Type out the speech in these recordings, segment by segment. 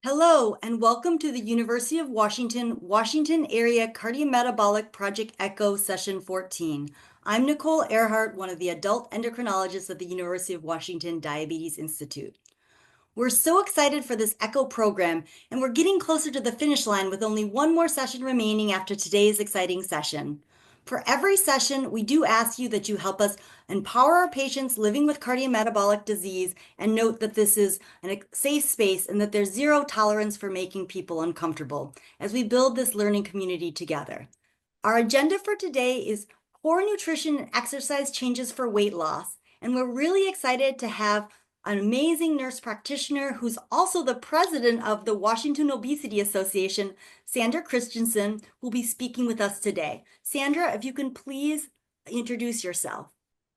Hello, and welcome to the University of Washington, Washington Area Cardiometabolic Project ECHO Session 14. I'm Nicole Earhart, one of the adult endocrinologists at the University of Washington Diabetes Institute. We're so excited for this ECHO program, and we're getting closer to the finish line with only one more session remaining after today's exciting session. For every session, we do ask you that you help us empower our patients living with cardiometabolic disease and note that this is a safe space and that there's zero tolerance for making people uncomfortable as we build this learning community together. Our agenda for today is core nutrition and exercise changes for weight loss, and we're really excited to have an amazing nurse practitioner who's also the president of the Washington Obesity Association, Sandra Christensen, will be speaking with us today. Sandra, if you can please introduce yourself.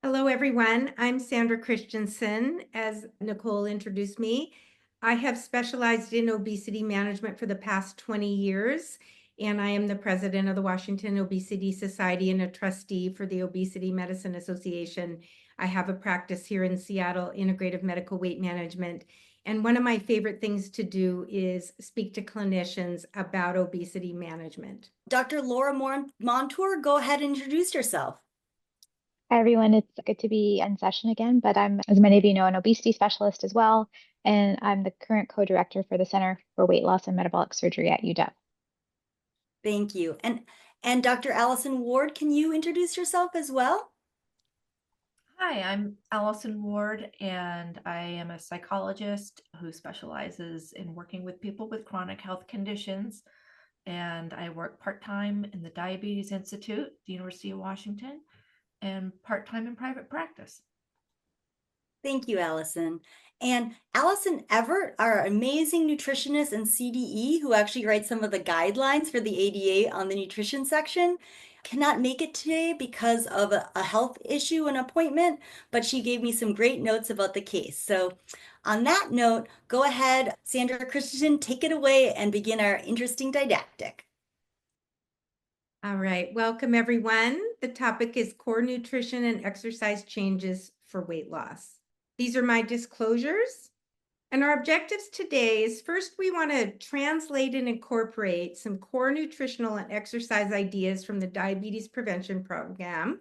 Hello, everyone. I'm Sandra Christensen. As Nicole introduced me, I have specialized in obesity management for the past 20 years, and I am the president of the Washington Obesity Society and a trustee for the Obesity Medicine Association. I have a practice here in Seattle, integrative medical weight management. And one of my favorite things to do is speak to clinicians about obesity management. Dr. Laura Montour, go ahead and introduce yourself. Hi, everyone. It's good to be in session again, but I'm, as many of you know, an obesity specialist as well, and I'm the current co-director for the Center for Weight Loss and Metabolic Surgery at UW. Thank you. And Dr. Allison Ward, can you introduce yourself as well? Hi, I'm Allison Ward, and I am a psychologist who specializes in working with people with chronic health conditions. And I work part-time in the Diabetes Institute, the University of Washington, and part-time in private practice. Thank you, Allison. And Allison Everett, our amazing nutritionist and CDE, who actually writes some of the guidelines for the ADA on the nutrition section, cannot make it today because of a health issue and appointment, but she gave me some great notes about the case. So on that note, go ahead, Sandra Christensen, take it away and begin our interesting didactic. All right, welcome everyone. The topic is core nutrition and exercise changes for weight loss. These are my disclosures. And our objectives today is first, we want to translate and incorporate some core nutritional and exercise ideas from the Diabetes Prevention Program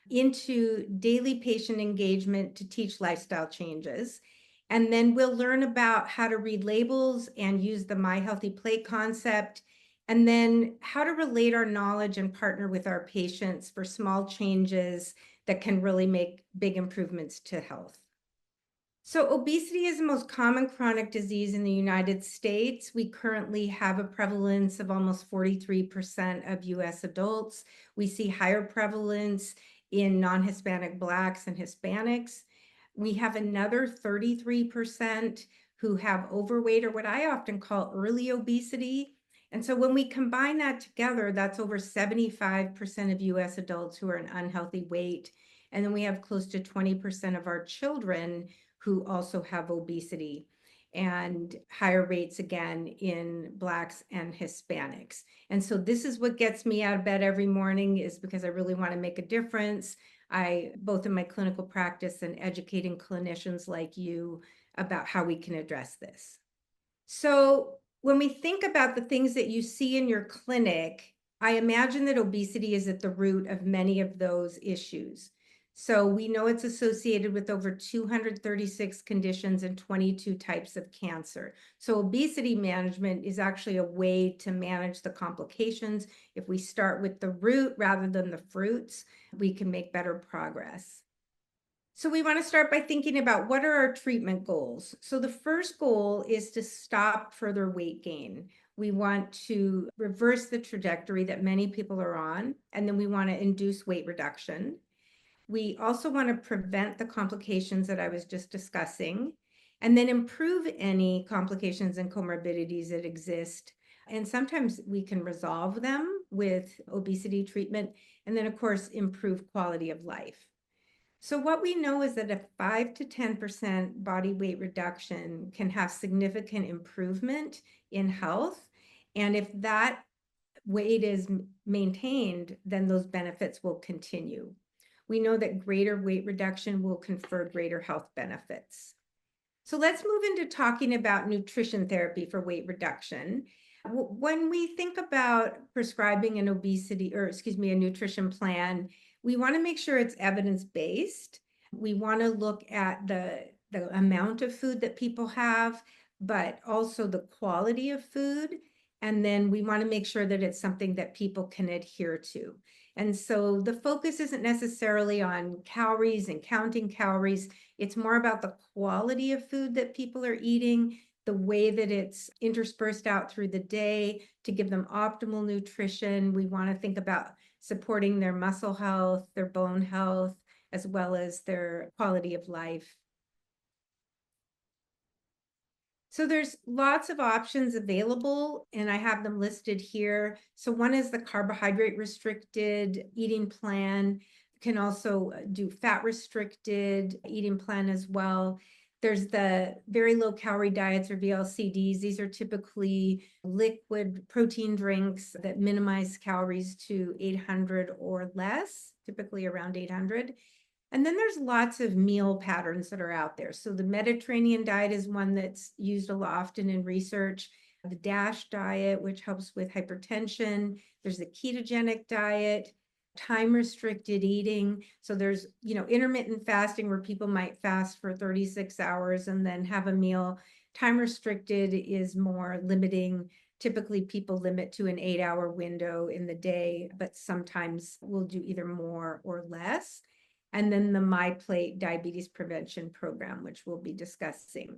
into daily patient engagement to teach lifestyle changes. And then we'll learn about how to read labels and use the My Healthy Plate concept, and then how to relate our knowledge and partner with our patients for small changes that can really make big improvements to health. So obesity is the most common chronic disease in the United States. We currently have a prevalence of almost 43% of US adults. We see higher prevalence in non-Hispanic Blacks and Hispanics. We have another 33% who have overweight, or what I often call early obesity. And so when we combine that together, that's over 75% of US adults who are an unhealthy weight. And then we have close to 20% of our children who also have obesity, and higher rates again in Blacks and Hispanics. And so this is what gets me out of bed every morning, is because I really want to make a difference. Both in my clinical practice and educating clinicians like you about how we can address this. So when we think about the things that you see in your clinic, I imagine that obesity is at the root of many of those issues. So we know it's associated with over 236 conditions and 22 types of cancer. So obesity management is actually a way to manage the complications. If we start with the root rather than the fruits, we can make better progress. So we want to start by thinking about what are our treatment goals. So the first goal is to stop further weight gain. We want to reverse the trajectory that many people are on, and then we want to induce weight reduction. We also want to prevent the complications that I was just discussing, and then improve any complications and comorbidities that exist. And sometimes we can resolve them with obesity treatment, and then of course, improve quality of life. So what we know is that a 5 to 10% body weight reduction can have significant improvement in health. And if that weight is maintained, then those benefits will continue. We know that greater weight reduction will confer greater health benefits. So let's move into talking about nutrition therapy for weight reduction. When we think about prescribing an obesity, or excuse me, a nutrition plan, we want to make sure it's evidence-based. We want to look at the amount of food that people have, but also the quality of food. And then we want to make sure that it's something that people can adhere to. And so the focus isn't necessarily on calories and counting calories. It's more about the quality of food that people are eating, the way that it's interspersed out through the day to give them optimal nutrition. We want to think about supporting their muscle health, their bone health, as well as their quality of life. So there's lots of options available, and I have them listed here. So one is the carbohydrate restricted eating plan. You can also do fat restricted eating plan as well. There's the very low calorie diets, or VLCDs. These are typically liquid protein drinks that minimize calories to 800 or less, typically around 800. And then there's lots of meal patterns that are out there. So the Mediterranean diet is one that's used a lot often in research. The DASH diet, which helps with hypertension. There's the ketogenic diet, time restricted eating. So there's, intermittent fasting where people might fast for 36 hours and then have a meal. Time restricted is more limiting. Typically, people limit to an 8-hour window in the day, but sometimes we'll do either more or less. And then the MyPlate Diabetes Prevention Program, which we'll be discussing.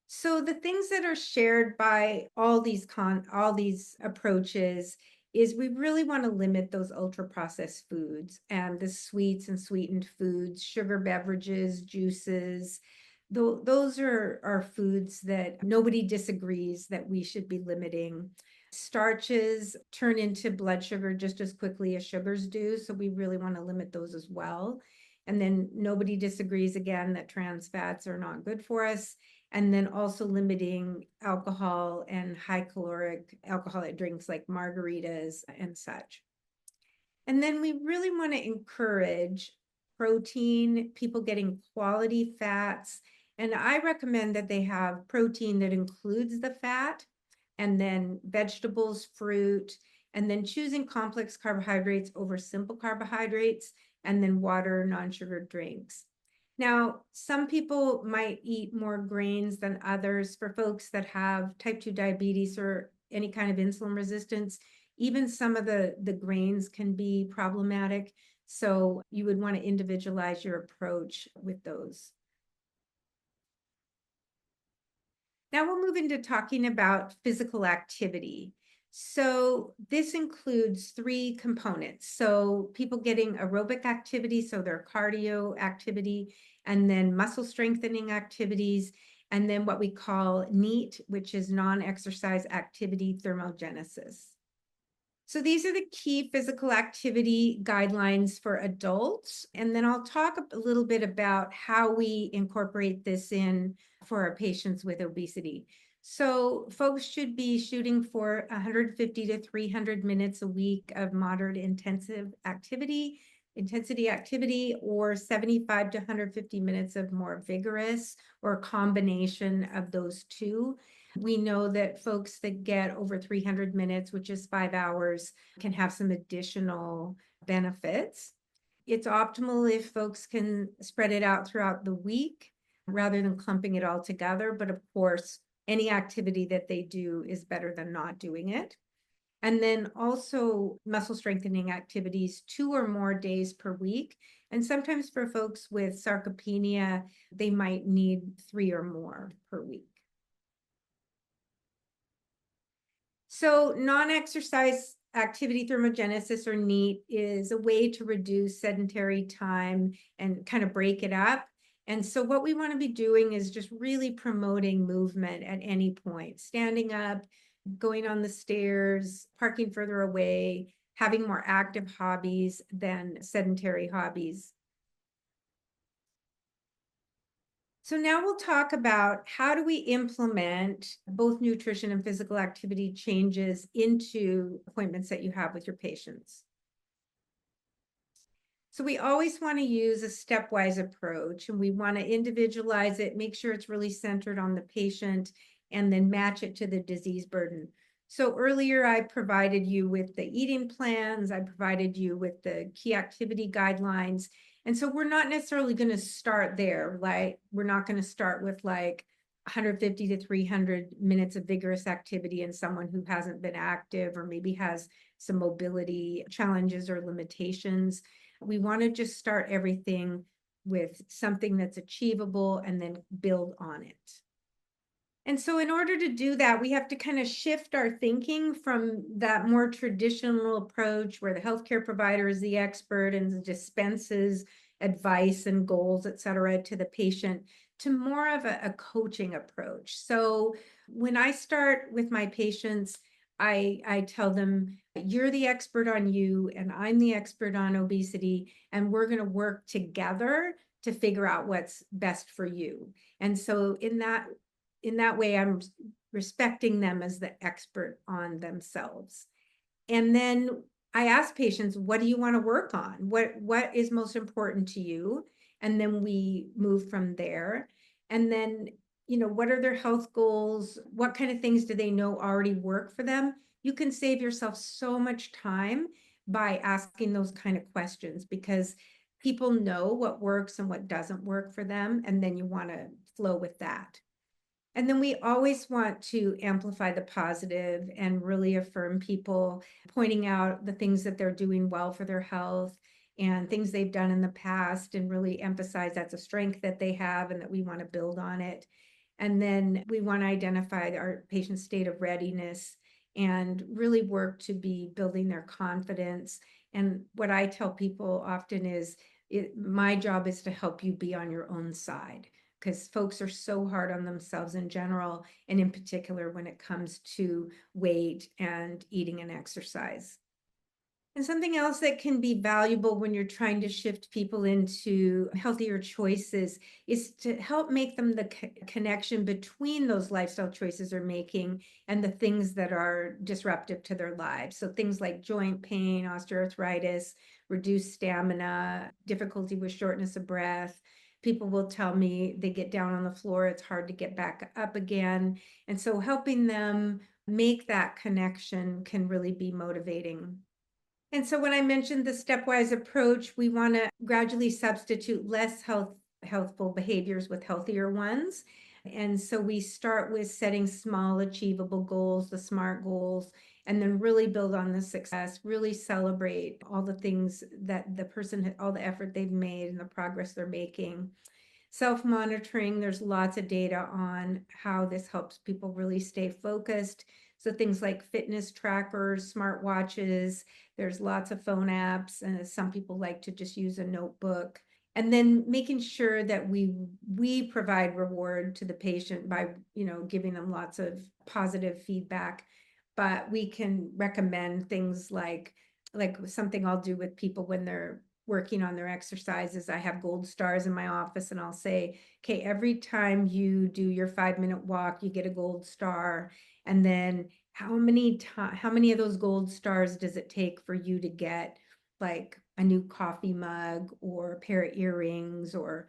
So the things that are shared by all these approaches is we really want to limit those ultra-processed foods and the sweets and sweetened foods, sugar beverages, juices. Those are foods that nobody disagrees that we should be limiting. Starches turn into blood sugar just as quickly as sugars do, so we really want to limit those as well. And then nobody disagrees again that trans fats are not good for us. And then also limiting alcohol and high caloric alcoholic drinks like margaritas and such. And then we really want to encourage protein, people getting quality fats. And I recommend that they have protein that includes the fat, and then vegetables, fruit, and then choosing complex carbohydrates over simple carbohydrates, and then water, non-sugar drinks. Now, some people might eat more grains than others. For folks that have type 2 diabetes or any kind of insulin resistance, even some of the grains can be problematic. So you would want to individualize your approach with those. Now we'll move into talking about physical activity. So this includes 3 components. So people getting aerobic activity, so their cardio activity, and then muscle strengthening activities, and then what we call NEAT, which is non-exercise activity thermogenesis. So these are the key physical activity guidelines for adults. And then I'll talk a little bit about how we incorporate this in for our patients with obesity. So folks should be shooting for 150 to 300 minutes a week of moderate intensity activity, or 75 to 150 minutes of more vigorous, or a combination of those two. We know that folks that get over 300 minutes, which is 5 hours, can have some additional benefits. It's optimal if folks can spread it out throughout the week rather than clumping it all together. But of course, any activity that they do is better than not doing it. And then also muscle strengthening activities 2 or more days per week. And sometimes for folks with sarcopenia, they might need 3 or more per week. So non-exercise activity thermogenesis, or NEAT, is a way to reduce sedentary time and kind of break it up. And so what we want to be doing is just really promoting movement at any point, standing up, going on the stairs, parking further away, having more active hobbies than sedentary hobbies. So now we'll talk about how do we implement both nutrition and physical activity changes into appointments that you have with your patients. So we always want to use a stepwise approach, and we want to individualize it, make sure it's really centered on the patient, and then match it to the disease burden. So earlier I provided you with the eating plans, I provided you with the key activity guidelines. And so we're not necessarily going to start there. Like, we're not going to start with like 150 to 300 minutes of vigorous activity in someone who hasn't been active or maybe has some mobility challenges or limitations. We want to just start everything with something that's achievable and then build on it. And so in order to do that, we have to kind of shift our thinking from that more traditional approach where the healthcare provider is the expert and dispenses advice and goals, et cetera, to the patient, to more of a coaching approach. So when I start with my patients, I tell them, you're the expert on you, and I'm the expert on obesity, and we're going to work together to figure out what's best for you. And so in that way, I'm respecting them as the expert on themselves. And then I ask patients, what do you want to work on? What is most important to you? And then we move from there. And then, what are their health goals? What kind of things do they know already work for them? You can save yourself so much time by asking those kind of questions, because people know what works and what doesn't work for them. And then you want to flow with that. And then we always want to amplify the positive and really affirm people, pointing out the things that they're doing well for their health and things they've done in the past, and really emphasize that's a strength that they have and that we want to build on it. And then we want to identify our patient's state of readiness and really work to be building their confidence. And what I tell people often is, my job is to help you be on your own side, because folks are so hard on themselves in general, and in particular when it comes to weight and eating and exercise. And something else that can be valuable when you're trying to shift people into healthier choices is to help make them the connection between those lifestyle choices they're making and the things that are disruptive to their lives. So things like joint pain, osteoarthritis, reduced stamina, difficulty with shortness of breath. People will tell me they get down on the floor, it's hard to get back up again. And so helping them make that connection can really be motivating. And so when I mentioned the stepwise approach, we want to gradually substitute less healthful behaviors with healthier ones. And so we start with setting small, achievable goals, the SMART goals, and then really build on the success, really celebrate all the things that the person, all the effort they've made and the progress they're making. Self-monitoring, there's lots of data on how this helps people really stay focused. So things like fitness trackers, smartwatches, there's lots of phone apps, and some people like to just use a notebook. And then making sure that we provide reward to the patient by, giving them lots of positive feedback. But we can recommend things like something I'll do with people when they're working on their exercises. I have gold stars in my office, and I'll say, okay, every time you do your 5-minute walk, you get a gold star. And then how many of those gold stars does it take for you to get like a new coffee mug or a pair of earrings or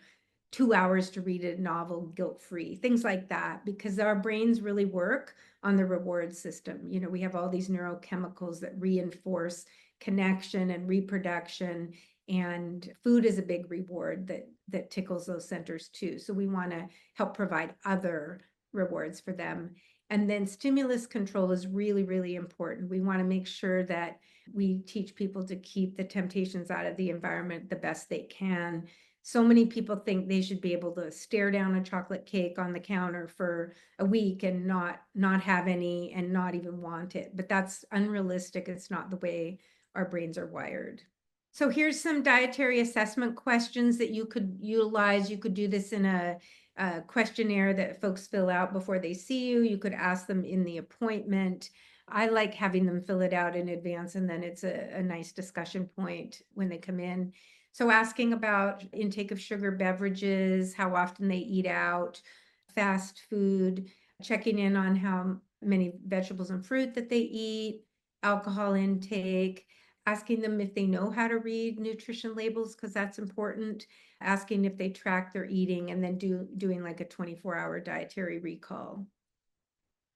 2 hours to read a novel guilt-free, things like that, because our brains really work on the reward system. We have all these neurochemicals that reinforce connection and reproduction, and food is a big reward that tickles those centers too. So we want to help provide other rewards for them. And then stimulus control is really, really important. We want to make sure that we teach people to keep the temptations out of the environment the best they can. So many people think they should be able to stare down a chocolate cake on the counter for a week and not have any and not even want it. But that's unrealistic. It's not the way our brains are wired. So here's some dietary assessment questions that you could utilize. You could do this in a questionnaire that folks fill out before they see you. You could ask them in the appointment. I like having them fill it out in advance, and then it's a nice discussion point when they come in. So asking about intake of sugar beverages, how often they eat out, fast food, checking in on how many vegetables and fruit that they eat, alcohol intake, asking them if they know how to read nutrition labels, because that's important, asking if they track their eating, and then doing like a 24-hour dietary recall.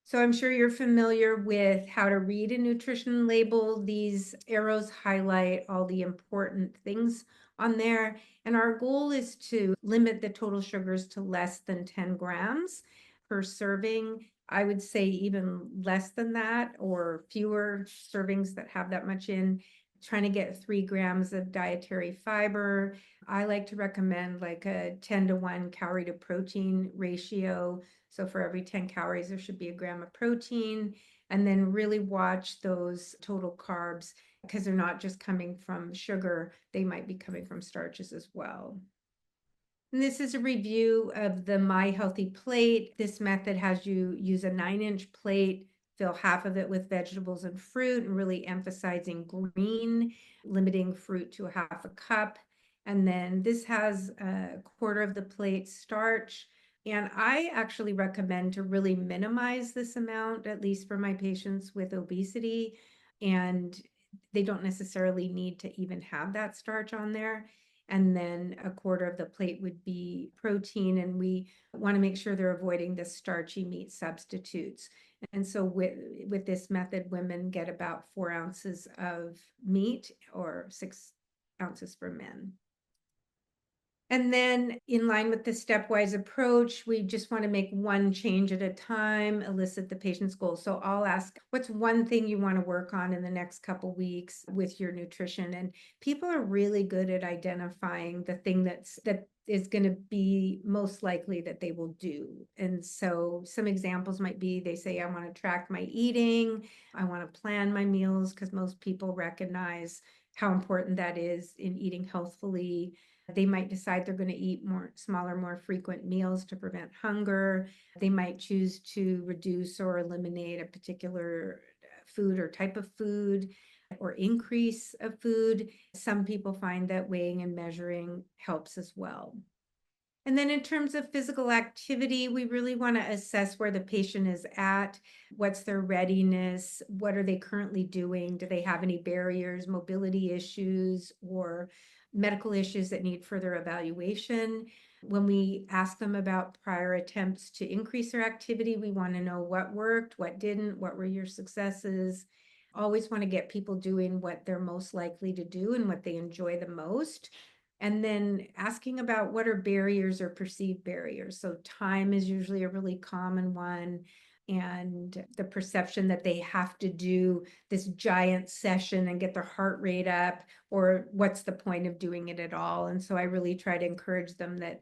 So I'm sure you're familiar with how to read a nutrition label. These arrows highlight all the important things on there. And our goal is to limit the total sugars to less than 10 grams per serving. I would say even less than that, or fewer servings that have that much in. Trying to get 3 grams of dietary fiber. I like to recommend like a 10-to-1 calorie to protein ratio. So for every 10 calories, there should be a gram of protein. And then really watch those total carbs, because they're not just coming from sugar, they might be coming from starches as well. And this is a review of the My Healthy Plate. This method has you use a 9-inch plate, fill half of it with vegetables and fruit, and really emphasizing green, limiting fruit to a half a cup. And then this has a quarter of the plate starch. And I actually recommend to really minimize this amount, at least for my patients with obesity. And they don't necessarily need to even have that starch on there. And then a quarter of the plate would be protein. And we want to make sure they're avoiding the starchy meat substitutes. And so with this method, women get about 4 ounces of meat, or 6 ounces for men. And then in line with the stepwise approach, we just want to make one change at a time, elicit the patient's goals. So I'll ask, what's one thing you want to work on in the next couple weeks with your nutrition? And people are really good at identifying the thing that is going to be most likely that they will do. And so some examples might be, they say, I want to track my eating. I want to plan my meals, because most people recognize how important that is in eating healthfully. They might decide they're going to eat smaller, more frequent meals to prevent hunger. They might choose to reduce or eliminate a particular food or type of food, or increase of food. Some people find that weighing and measuring helps as well. And then in terms of physical activity, we really want to assess where the patient is at, what's their readiness, what are they currently doing, do they have any barriers, mobility issues, or medical issues that need further evaluation. When we ask them about prior attempts to increase their activity, we want to know what worked, what didn't, what were your successes. Always want to get people doing what they're most likely to do and what they enjoy the most. And then asking about what are barriers or perceived barriers. So time is usually a really common one. And the perception that they have to do this giant session and get their heart rate up, or what's the point of doing it at all? And so I really try to encourage them that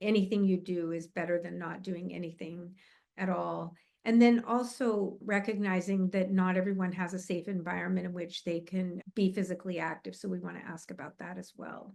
anything you do is better than not doing anything at all. And then also recognizing that not everyone has a safe environment in which they can be physically active. So we want to ask about that as well.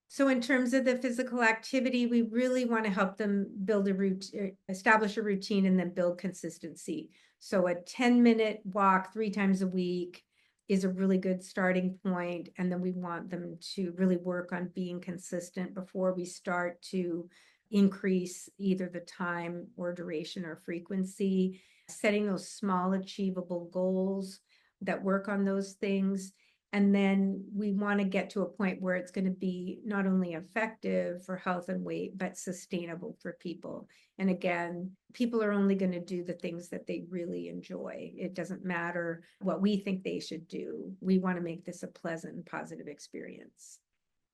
So in terms of the physical activity, we really want to help them build a routine, establish a routine, and then build consistency. So a 10-minute walk 3 times a week is a really good starting point. And then we want them to really work on being consistent before we start to increase either the time or duration or frequency, setting those small achievable goals that work on those things. And then we want to get to a point where it's going to be not only effective for health and weight, but sustainable for people. And again, people are only going to do the things that they really enjoy. It doesn't matter what we think they should do. We want to make this a pleasant and positive experience.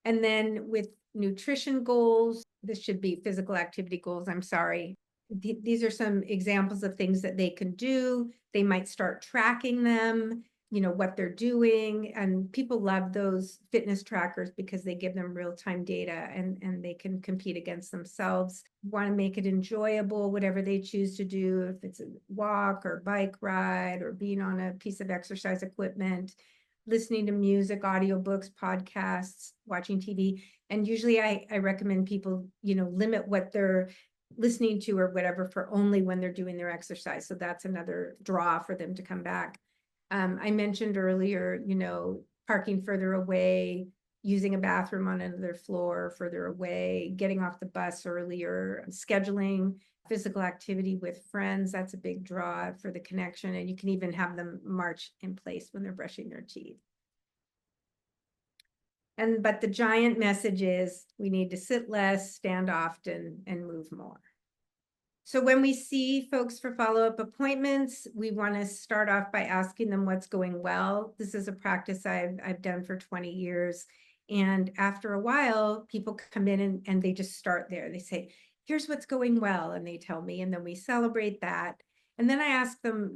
And then with nutrition goals, this should be physical activity goals, I'm sorry. These are some examples of things that they can do. They might start tracking them, what they're doing. And people love those fitness trackers because they give them real-time data, and they can compete against themselves. Want to make it enjoyable, whatever they choose to do, if it's a walk or bike ride or being on a piece of exercise equipment, listening to music, audiobooks, podcasts, watching TV. And usually I recommend people, limit what they're listening to or whatever for only when they're doing their exercise. So that's another draw for them to come back. I mentioned earlier, parking further away, using a bathroom on another floor further away, getting off the bus earlier, scheduling physical activity with friends. That's a big draw for the connection. And you can even have them march in place when they're brushing their teeth. But the giant message is we need to sit less, stand often, and move more. So when we see folks for follow-up appointments, we want to start off by asking them what's going well. This is a practice I've done for 20 years. And after a while, people come in and they just start there. They say, here's what's going well. And they tell me, and then we celebrate that. And then I ask them,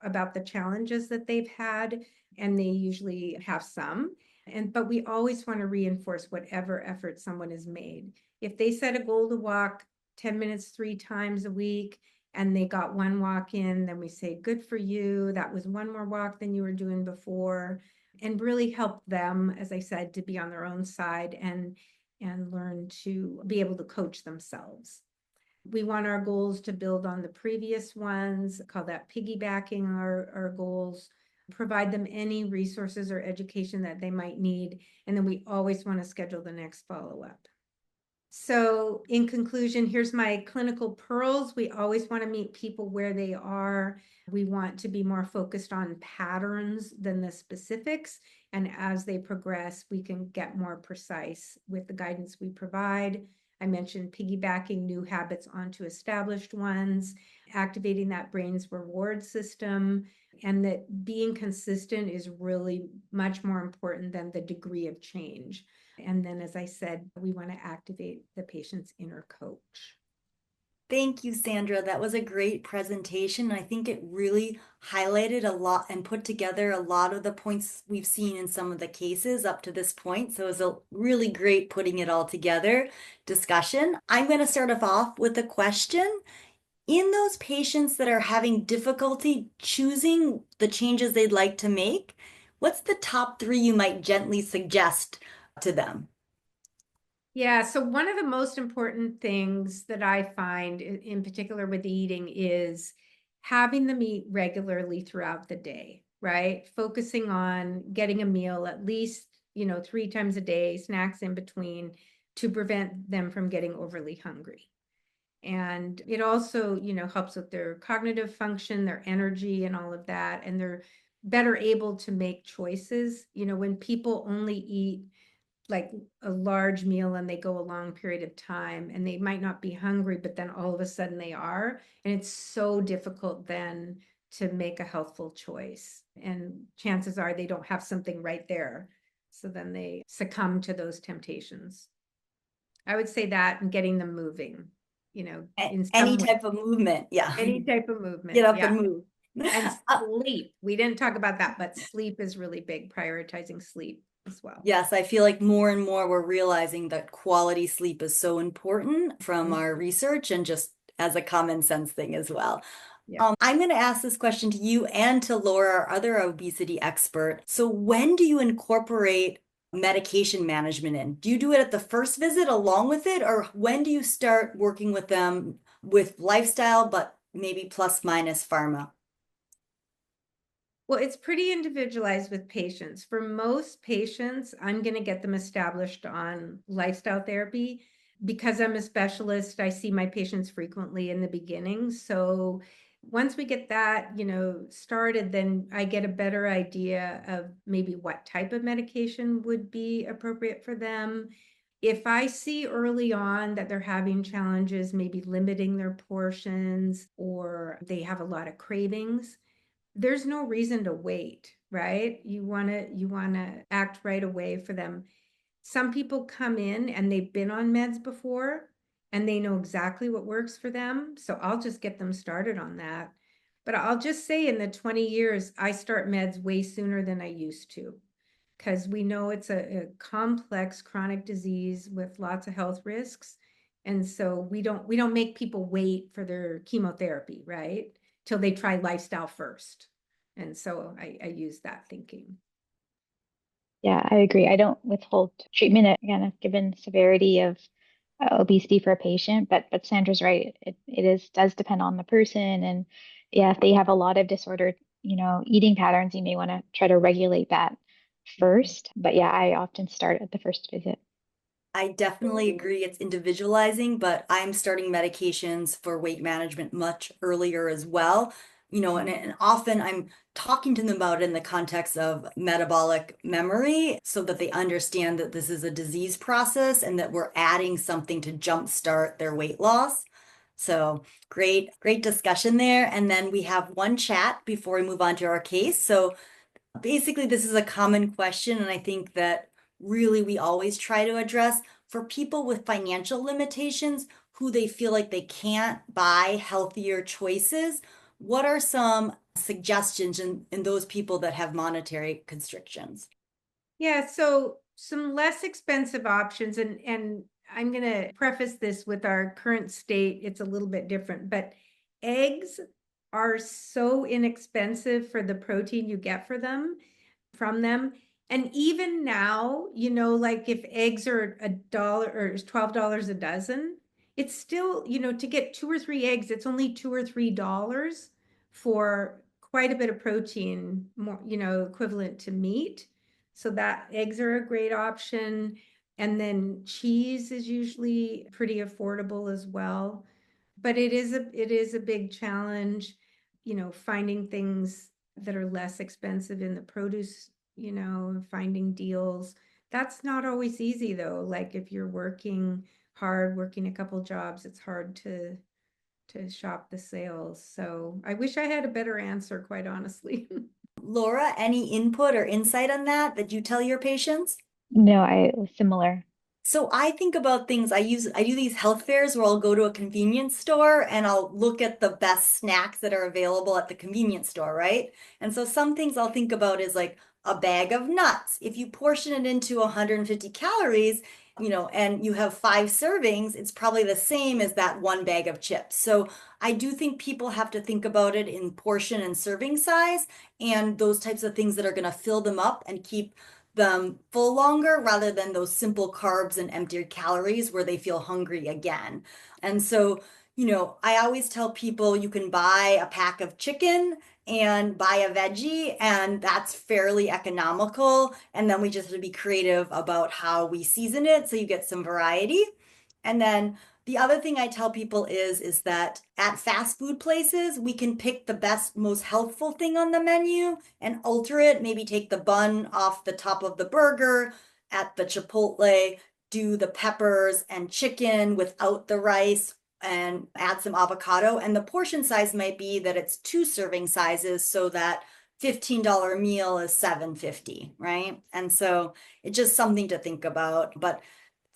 about the challenges that they've had, and they usually have some. But we always want to reinforce whatever effort someone has made. If they set a goal to walk 10 minutes 3 times a week and they got 1 walk in, then we say, good for you. That was 1 more walk than you were doing before, and really help them, as I said, to be on their own side and learn to be able to coach themselves. We want our goals to build on the previous ones, call that piggybacking our goals, provide them any resources or education that they might need. And then we always want to schedule the next follow-up. So in conclusion, here's my clinical pearls. We always want to meet people where they are. We want to be more focused on patterns than the specifics. And as they progress, we can get more precise with the guidance we provide. I mentioned piggybacking new habits onto established ones, activating that brain's reward system, and that being consistent is really much more important than the degree of change. And then, as I said, we want to activate the patient's inner coach. Thank you, Sandra. That was a great presentation. I think it really highlighted a lot and put together a lot of the points we've seen in some of the cases up to this point. So it was a really great putting it all together discussion. I'm going to start off with a question. In those patients that are having difficulty choosing the changes they'd like to make, what's the top 3 you might gently suggest to them? Yeah, so one of the most important things that I find in particular with eating is having them eat regularly throughout the day, right? Focusing on getting a meal at least, 3 times a day, snacks in between, to prevent them from getting overly hungry. And it also, helps with their cognitive function, their energy, and all of that. And they're better able to make choices. When people only eat like a large meal and they go a long period of time and they might not be hungry, but then all of a sudden they are. And it's so difficult then to make a healthful choice. And chances are they don't have something right there. So then they succumb to those temptations. I would say that, and getting them moving, in Any some way. type of movement. Yeah. Any type of movement. Get up Yeah. and move. And sleep. We didn't talk about that, but sleep is really big, prioritizing sleep as well. Yes, I feel like more and more we're realizing that quality sleep is so important from our research and just as a common sense thing as well. Yeah. I'm going to ask this question to you and to Laura, our other obesity expert. So when do you incorporate medication management in? Do you do it at the first visit along with it, or when do you start working with them with lifestyle, but maybe plus minus pharma? Well, it's pretty individualized with patients. For most patients, I'm going to get them established on lifestyle therapy. Because I'm a specialist, I see my patients frequently in the beginning. So once we get that, started, then I get a better idea of maybe what type of medication would be appropriate for them. If I see early on that they're having challenges, maybe limiting their portions, or they have a lot of cravings, there's no reason to wait, right? You want to act right away for them. Some people come in and they've been on meds before and they know exactly what works for them. So I'll just get them started on that. But I'll just say in the 20 years, I start meds way sooner than I used to, because we know it's a complex chronic disease with lots of health risks. And so we don't make people wait for their chemotherapy, right? Till they try lifestyle first. And so I use that thinking. Yeah, I agree. I don't withhold treatment again, given severity of obesity for a patient, but Sandra's right. Does depend on the person, and yeah, if they have a lot of disordered, eating patterns, you may want to try to regulate that first. But yeah, I often start at the first visit. I definitely agree it's individualizing, but I'm starting medications for weight management much earlier as well. And often I'm talking to them about it in the context of metabolic memory so that they understand that this is a disease process and that we're adding something to jumpstart their weight loss. So great discussion there. And then we have one chat before we move on to our case. So basically, this is a common question, and I think that really we always try to address for people with financial limitations who they feel like they can't buy healthier choices. What are some suggestions in those people that have monetary constrictions? Yeah, so some less expensive options, and I'm going to preface this with our current state. It's a little bit different, but eggs are so inexpensive for the protein you get from them. And even now, like if eggs are $1 or $12 a dozen, it's still, to get 2 or 3 eggs, it's only $2 or $3 for quite a bit of protein, more, equivalent to meat. So that eggs are a great option. And then cheese is usually pretty affordable as well. But it is a big challenge, finding things that are less expensive in the produce, finding deals. That's not always easy though. Like if you're working hard, working a couple jobs, it's hard to shop the sales. So I wish I had a better answer, quite honestly. Laura, any input or insight on that you tell your patients? No, I was similar. So I think about things I do these health fairs where I'll go to a convenience store and I'll look at the best snacks that are available at the convenience store, right? And so some things I'll think about is like a bag of nuts. If you portion it into 150 calories, and you have 5 servings, it's probably the same as that one bag of chips. So I do think people have to think about it in portion and serving size and those types of things that are going to fill them up and keep them full longer rather than those simple carbs and empty calories where they feel hungry again. And so, I always tell people you can buy a pack of chicken and buy a veggie, and that's fairly economical. And then we just have to be creative about how we season it so you get some variety. And then the other thing I tell people is that at fast food places, we can pick the best, most healthful thing on the menu and alter it. Maybe take the bun off the top of the burger at the Chipotle, do the peppers and chicken without the rice, and add some avocado. And the portion size might be that it's 2 serving sizes so that $15 meal is $7.50, right? And so it's just something to think about. But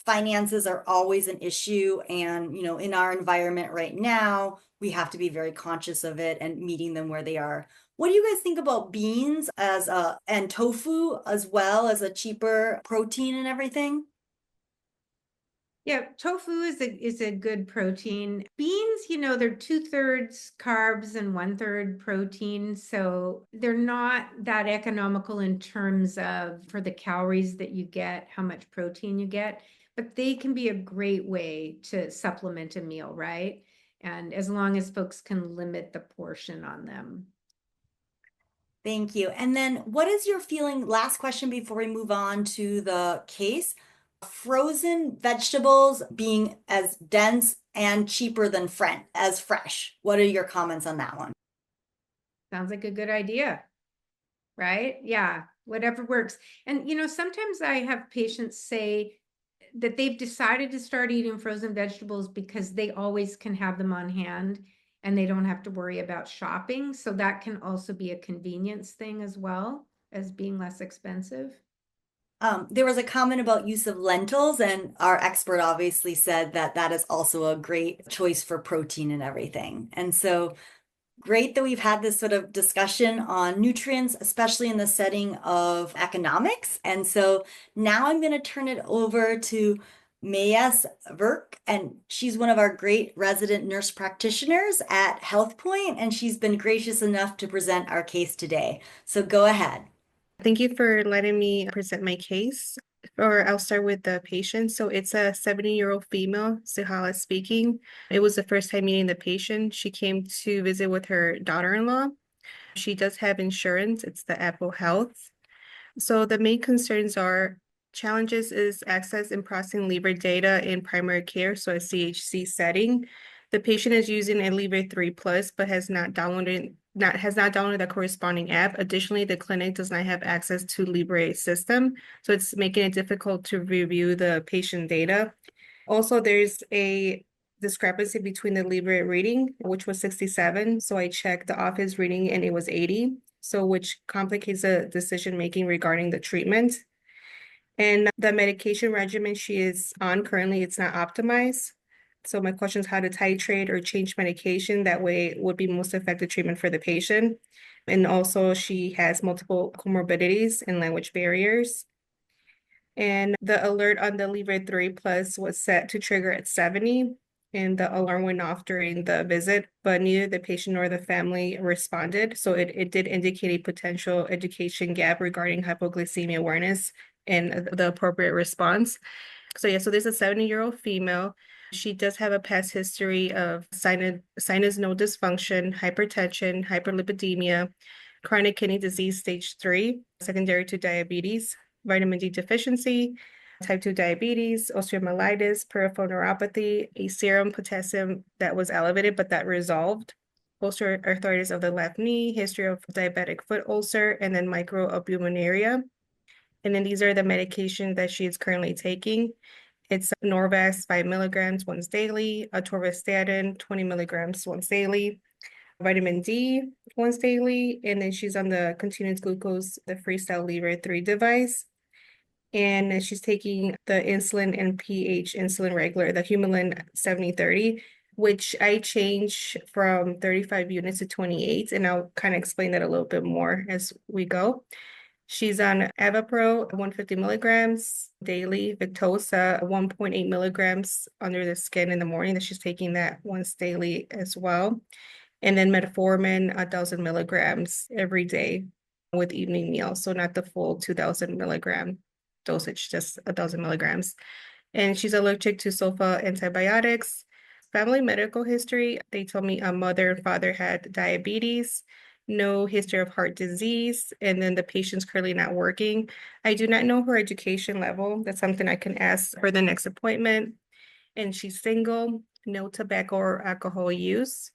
finances are always an issue, and in our environment right now we have to be very conscious of it and meeting them where they are. What do you guys think about beans and tofu as well as a cheaper protein and everything? Yeah, tofu is a good protein. Beans, they're 2/3 carbs and 1/3 protein. So they're not that economical in terms of for the calories that you get, how much protein you get, but they can be a great way to supplement a meal, right? And as long as folks can limit the portion on them. Thank you. And then what is your feeling, last question before we move on to the case, frozen vegetables being as dense and cheaper than fresh? What are your comments on that one? Sounds like a good idea, right? Yeah, whatever works. And, sometimes I have patients say that they've decided to start eating frozen vegetables because they always can have them on hand and they don't have to worry about shopping. So that can also be a convenience thing as well as being less expensive. There was a comment about use of lentils, and our expert obviously said that that is also a great choice for protein and everything. And so great that we've had this sort of discussion on nutrients, especially in the setting of economics. And so now I'm going to turn it over to Mayes Verk, and she's one of our great resident nurse practitioners at HealthPoint, and she's been gracious enough to present our case today. So go ahead. Thank you for letting me present my case. Or I'll start with the patient. So it's a 70-year-old female, Suhala speaking. It was the first time meeting the patient. She came to visit with her daughter-in-law. She does have insurance. It's the Apple Health. So the main concerns are challenges is access and processing Libre data in primary care, so a CHC setting. The patient is using a Libre 3 Plus, but has not downloaded the corresponding app. Additionally, the clinic does not have access to Libre system, so it's making it difficult to review the patient data. Also, there's a discrepancy between the Libre reading, which was 67. So I checked the office reading and it was 80. So which complicates the decision making regarding the treatment. And the medication regimen she is on currently, it's not optimized. So my question is how to titrate or change medication. That way it would be most effective treatment for the patient. And also she has multiple comorbidities and language barriers. And the alert on the Libre 3 Plus was set to trigger at 70, and the alarm went off during the visit, but neither the patient nor the family responded. So it did indicate a potential education gap regarding hypoglycemia awareness and the appropriate response. So yeah, so there's a 70-year-old female. She does have a past history of sinus node dysfunction, hypertension, hyperlipidemia, chronic kidney disease stage 3, secondary to diabetes, vitamin D deficiency, type 2 diabetes, osteomyelitis, peripheral neuropathy, a serum potassium that was elevated, but that resolved, osteoarthritis of the left knee, history of diabetic foot ulcer, and then microalbuminuria. And then these are the medication that she is currently taking. It's Norvasc 5 milligrams once daily, atorvastatin 20 milligrams once daily, vitamin D once daily, and then she's on the continuous glucose, the Freestyle Libre 3 device. And she's taking the insulin and pH insulin regular, the Humulin 70/30, which I change from 35 units to 28, and I'll kind of explain that a little bit more as we go. She's on Avapro 150 milligrams daily, Victoza 1.8 milligrams under the skin in the morning, that she's taking that once daily as well. And then metformin 1,000 milligrams every day with evening meals. So not the full 2,000 milligram dosage, just 1,000 milligrams. And she's allergic to sulfa antibiotics. Family medical history, they told me a mother and father had diabetes, no history of heart disease, and then the patient's currently not working. I do not know her education level. That's something I can ask for the next appointment. And she's single, no tobacco or alcohol use.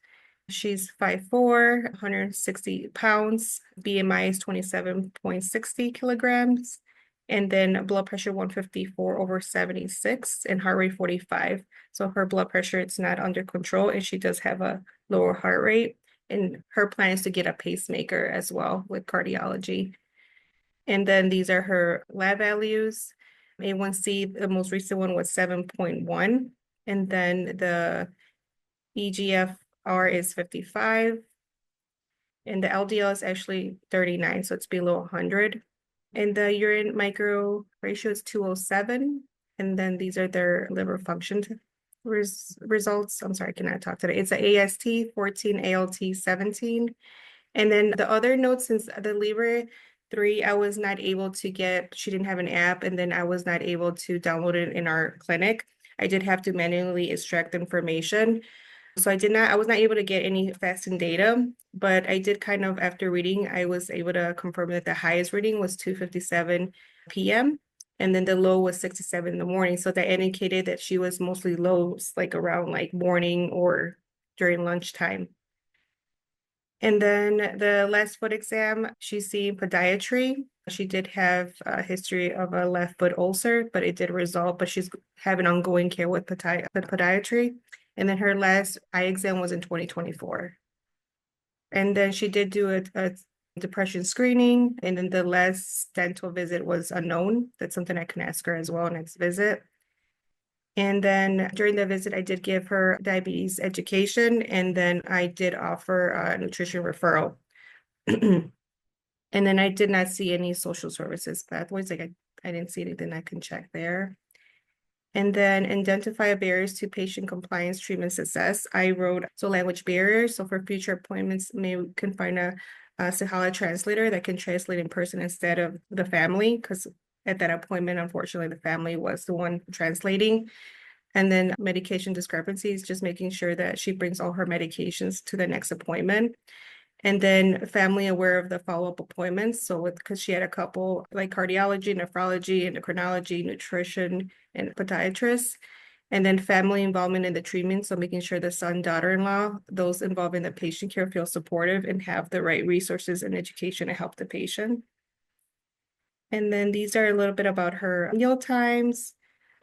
She's 5'4", 160 pounds, BMI is 27.60 kilograms, and then blood pressure 154/76 and heart rate 45. So her blood pressure, it's not under control, and she does have a lower heart rate. And her plan is to get a pacemaker as well with cardiology. And then these are her lab values. A1C, the most recent one was 7.1. And then the EGFR is 55. And the LDL is actually 39, so it's below 100. And the urine micro ratio is 207. And then these are their liver function results. I'm sorry, I cannot talk today. It's a AST 14, ALT 17. And then the other notes, since the Libre 3, I was not able to get, she didn't have an app, and then I was not able to download it in our clinic. I did have to manually extract information. So I was not able to get any fasting data, but I did kind of, after reading, I was able to confirm that the highest reading was 2:57 p.m. and then the low was 67 in the morning. So that indicated that she was mostly lows, like around like morning or during lunchtime. And then the last foot exam, she's seeing podiatry. She did have a history of a left foot ulcer, but it did resolve, but she's having ongoing care with podiatry. And then her last eye exam was in 2024. And then she did do a depression screening. And then the last dental visit was unknown. That's something I can ask her as well next visit. And then during the visit, I did give her diabetes education, and then I did offer a nutrition referral. And then I did not see any social services pathways. Like I didn't see anything I can check there. And then identify barriers to patient compliance, treatment success. I wrote, so language barriers. So for future appointments, maybe we can find a Sahala translator that can translate in person instead of the family, because at that appointment, unfortunately, the family was the one translating. And then medication discrepancies, just making sure that she brings all her medications to the next appointment. And then family aware of the follow-up appointments. So because she had a couple like cardiology, nephrology, endocrinology, nutrition, and podiatrist. And then family involvement in the treatment. So making sure the son, daughter-in-law, those involved in the patient care feel supportive and have the right resources and education to help the patient. And then these are a little bit about her meal times.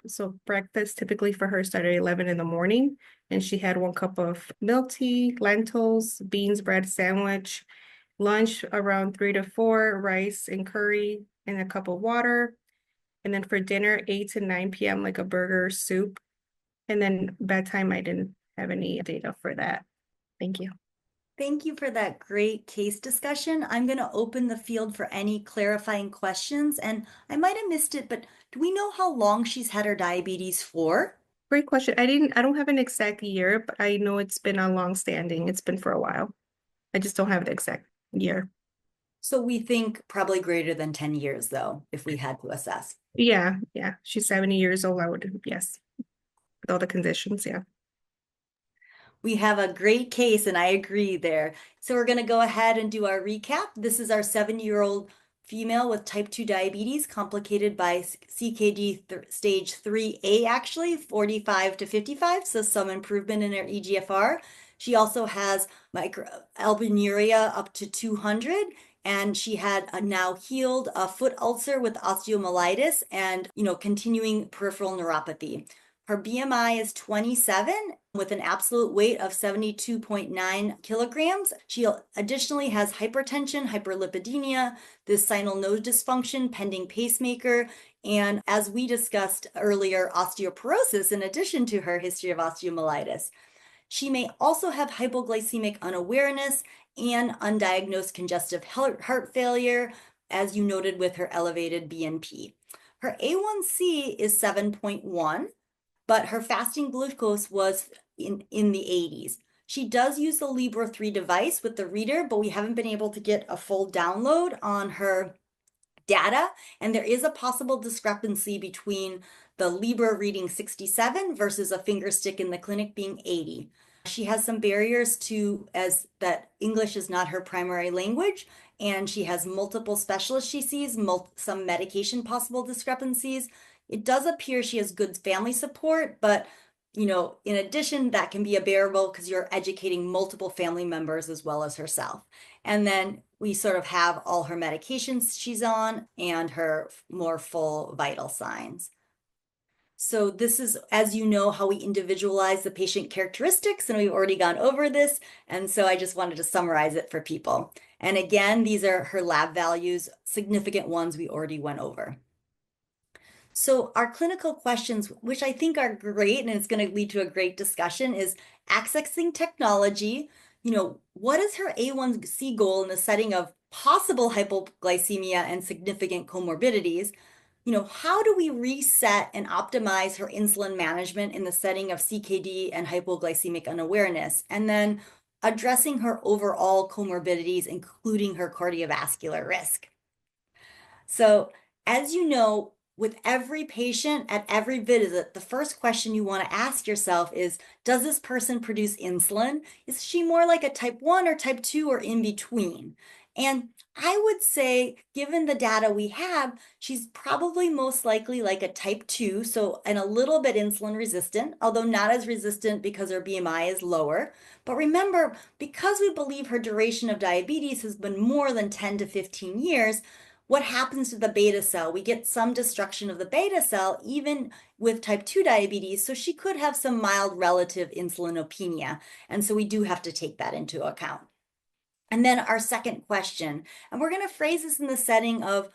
So breakfast typically for her started at 11 in the morning, and she had 1 cup of milk tea, lentils, beans, bread sandwich. Lunch around 3 to 4, rice and curry, and a cup of water. And then for dinner, 8 to 9 p.m., like a burger, soup. And then bedtime, I didn't have any data for that. Thank you. Thank you for that great case discussion. I'm going to open the field for any clarifying questions. And I might have missed it, but do we know how long she's had her diabetes for? Great question. I don't have an exact year, but I know it's been a long standing. It's been for a while. I just don't have the exact year. So we think probably greater than 10 years, though, if we had to assess. Yeah. She's 70 years old. I would, yes. With all the conditions, yeah. We have a great case, and I agree there. So we're going to go ahead and do our recap. This is our 70-year-old female with type 2 diabetes, complicated by CKD stage 3A, actually, 45 to 55, so some improvement in her EGFR. She also has albuminuria up to 200, and she had a now healed foot ulcer with osteomyelitis and, continuing peripheral neuropathy. Her BMI is 27 with an absolute weight of 72.9 kilograms. She additionally has hypertension, hyperlipidemia, this sinus node dysfunction, pending pacemaker, and as we discussed earlier, osteoporosis in addition to her history of osteomyelitis. She may also have hypoglycemic unawareness and undiagnosed congestive heart failure, as you noted with her elevated BNP. Her A1C is 7.1, but her fasting glucose was in the 80s. She does use the Libre 3 device with the reader, but we haven't been able to get a full download on her data, and there is a possible discrepancy between the Libre reading 67 versus a finger stick in the clinic being 80. She has some barriers to as that English is not her primary language, and she has multiple specialists she sees, some medication possible discrepancies. It does appear she has good family support, but in addition, that can be a bearable because you're educating multiple family members as well as herself. And then we sort of have all her medications she's on and her more full vital signs. So this is, as you know, how we individualize the patient characteristics, and we've already gone over this. And so I just wanted to summarize it for people. And again, these are her lab values, significant ones we already went over. So our clinical questions, which I think are great, and it's going to lead to a great discussion, is accessing technology. What is her A1C goal in the setting of possible hypoglycemia and significant comorbidities? How do we reset and optimize her insulin management in the setting of CKD and hypoglycemic unawareness? And then addressing her overall comorbidities, including her cardiovascular risk. So, as you know, with every patient at every visit, the first question you want to ask yourself is, does this person produce insulin? Is she more like a type 1 or type 2 or in between? And I would say, given the data we have, she's probably most likely like a type 2, and a little bit insulin resistant, although not as resistant because her BMI is lower. But remember, because we believe her duration of diabetes has been more than 10 to 15 years, what happens to the beta cell? We get some destruction of the beta cell even with type 2 diabetes, so she could have some mild relative insulinopenia. And so we do have to take that into account. And then our second question, and we're going to phrase this in the setting of,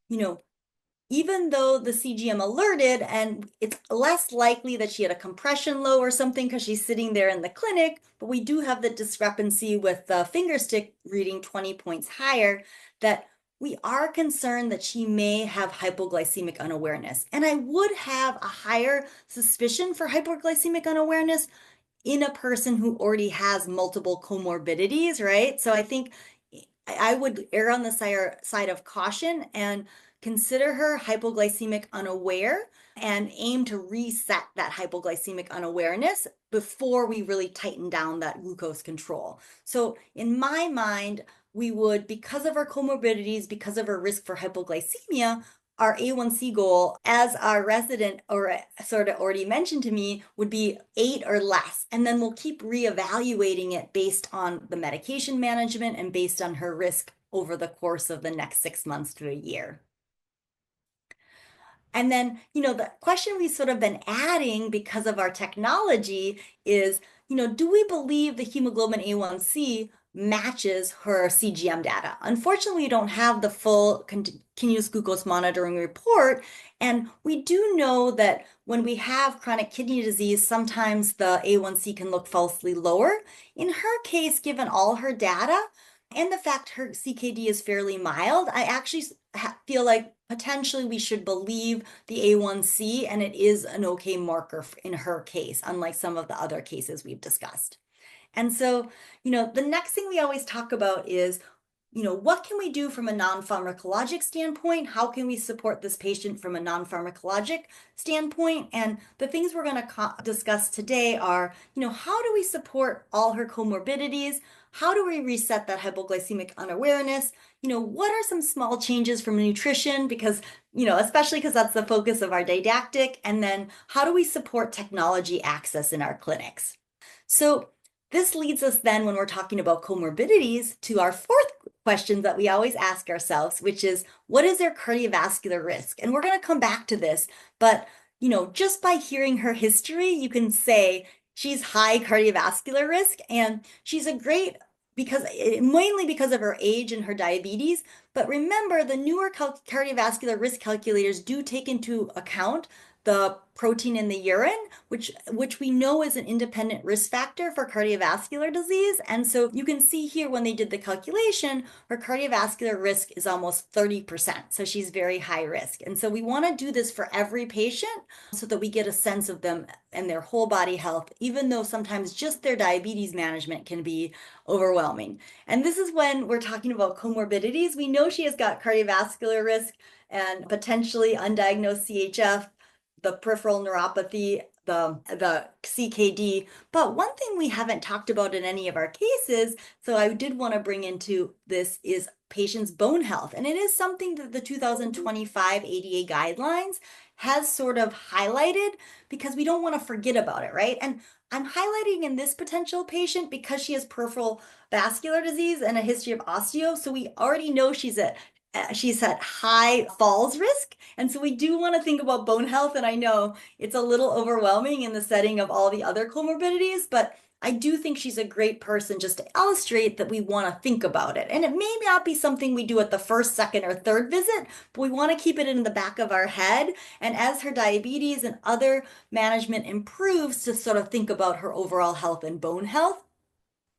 even though the CGM alerted, and it's less likely that she had a compression low or something because she's sitting there in the clinic, but we do have the discrepancy with the finger stick reading 20 points higher, that we are concerned that she may have hypoglycemic unawareness. And I would have a higher suspicion for hypoglycemic unawareness in a person who already has multiple comorbidities, right? So I think I would err on the side of caution and consider her hypoglycemic unaware, and aim to reset that hypoglycemic unawareness before we really tighten down that glucose control. So in my mind, we would, because of our comorbidities, because of our risk for hypoglycemia, our A1C goal, as our resident or sort of already mentioned to me, would be 8 or less. And then we'll keep reevaluating it based on the medication management and based on her risk over the course of the next 6 months to a year. And then, the question we've sort of been adding because of our technology is, do we believe the hemoglobin A1C matches her CGM data? Unfortunately, we don't have the full continuous glucose monitoring report. And we do know that when we have chronic kidney disease, sometimes the A1C can look falsely lower. In her case, given all her data, and the fact her CKD is fairly mild, I actually feel like potentially we should believe the A1C, and it is an okay marker in her case, unlike some of the other cases we've discussed. And so, the next thing we always talk about is, what can we do from a non-pharmacologic standpoint? How can we support this patient from a non-pharmacologic standpoint? And the things we're going to discuss today are, how do we support all her comorbidities? How do we reset that hypoglycemic unawareness? What are some small changes from nutrition? Because, especially because that's the focus of our didactic. And then how do we support technology access in our clinics? So this leads us then, when we're talking about comorbidities, to our fourth question that we always ask ourselves, which is, what is their cardiovascular risk? And we're going to come back to this, but just by hearing her history, you can say she's high cardiovascular risk, and she's a great, because mainly because of her age and her diabetes. But remember, the newer cardiovascular risk calculators do take into account the protein in the urine, which we know is an independent risk factor for cardiovascular disease. And so you can see here when they did the calculation, her cardiovascular risk is almost 30%. So she's very high risk. And so we want to do this for every patient so that we get a sense of them and their whole body health, even though sometimes just their diabetes management can be overwhelming. And this is when we're talking about comorbidities. We know she has got cardiovascular risk and potentially undiagnosed CHF, the peripheral neuropathy, the CKD. But one thing we haven't talked about in any of our cases, so I did want to bring into this, is patients' bone health. And it is something that the 2025 ADA guidelines has sort of highlighted, because we don't want to forget about it, right? And I'm highlighting in this potential patient because she has peripheral vascular disease and a history of osteo. So we already know she's at high falls risk. And so we do want to think about bone health. And I know it's a little overwhelming in the setting of all the other comorbidities, but I do think she's a great person just to illustrate that we want to think about it. And it may not be something we do at the first, second, or third visit, but we want to keep it in the back of our head. And as her diabetes and other management improves, to sort of think about her overall health and bone health.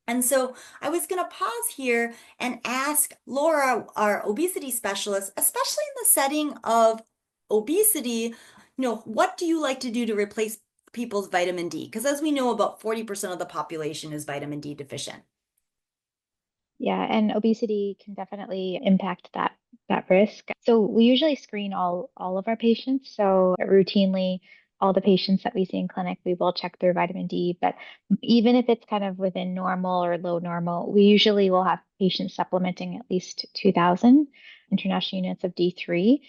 And so I was going to pause here and ask Laura, our obesity specialist, especially in the setting of obesity, what do you like to do to replace people's vitamin D? Because as we know, about 40% of the population is vitamin D deficient. Yeah, and obesity can definitely impact that risk. So we usually screen all of our patients. So routinely, all the patients that we see in clinic, we will check their vitamin D. But even if it's kind of within normal or low normal, we usually will have patients supplementing at least 2,000 international units of D3.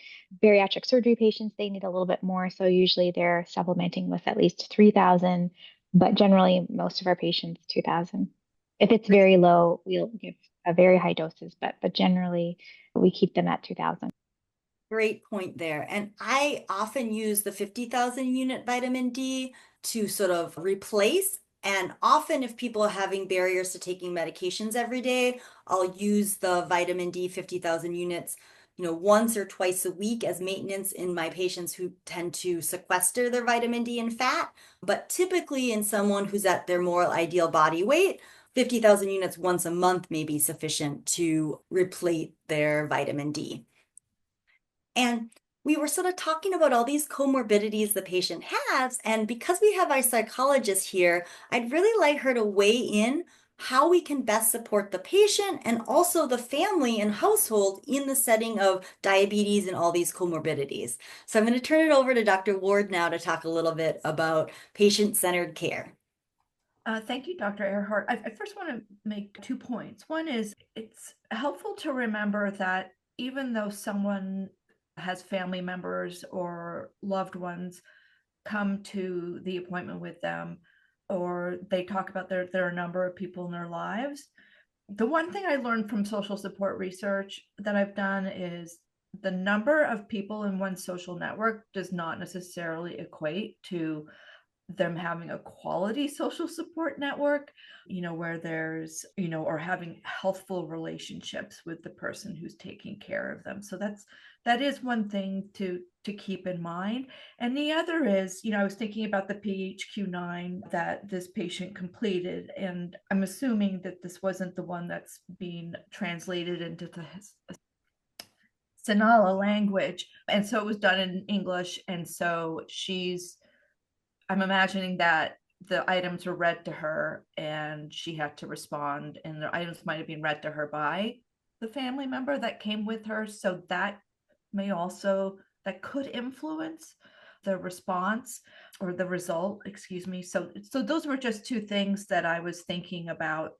Bariatric surgery patients, they need a little bit more. So usually they're supplementing with at least 3,000, but generally most of our patients, 2,000. If it's very low, we'll give a very high doses, but generally we keep them at 2,000. Great point there. And I often use the 50,000 unit vitamin D to sort of replace. And often if people are having barriers to taking medications every day, I'll use the vitamin D 50,000 units, once or twice a week as maintenance in my patients who tend to sequester their vitamin D and fat. But typically in someone who's at their more ideal body weight, 50,000 units once a month may be sufficient to replace their vitamin D. And we were sort of talking about all these comorbidities the patient has. And because we have our psychologist here, I'd really like her to weigh in how we can best support the patient and also the family and household in the setting of diabetes and all these comorbidities. So I'm going to turn it over to Dr. Ward now to talk a little bit about patient-centered care. Thank you, Dr. Earhart. I first want to make 2 points. One is it's helpful to remember that even though someone has family members or loved ones come to the appointment with them, or they talk about there are a number of people in their lives, the one thing I learned from social support research that I've done is the number of people in one social network does not necessarily equate to them having a quality social support network, where there's, or having healthful relationships with the person who's taking care of them. So that is one thing to keep in mind. And the other is, I was thinking about the PHQ-9 that this patient completed, and I'm assuming that this wasn't the one that's being translated into the Sinhala language. And so it was done in English. And so I'm imagining that the items were read to her and she had to respond, and the items might have been read to her by the family member that came with her. So that could influence the response or the result, excuse me. So those were just 2 things that I was thinking about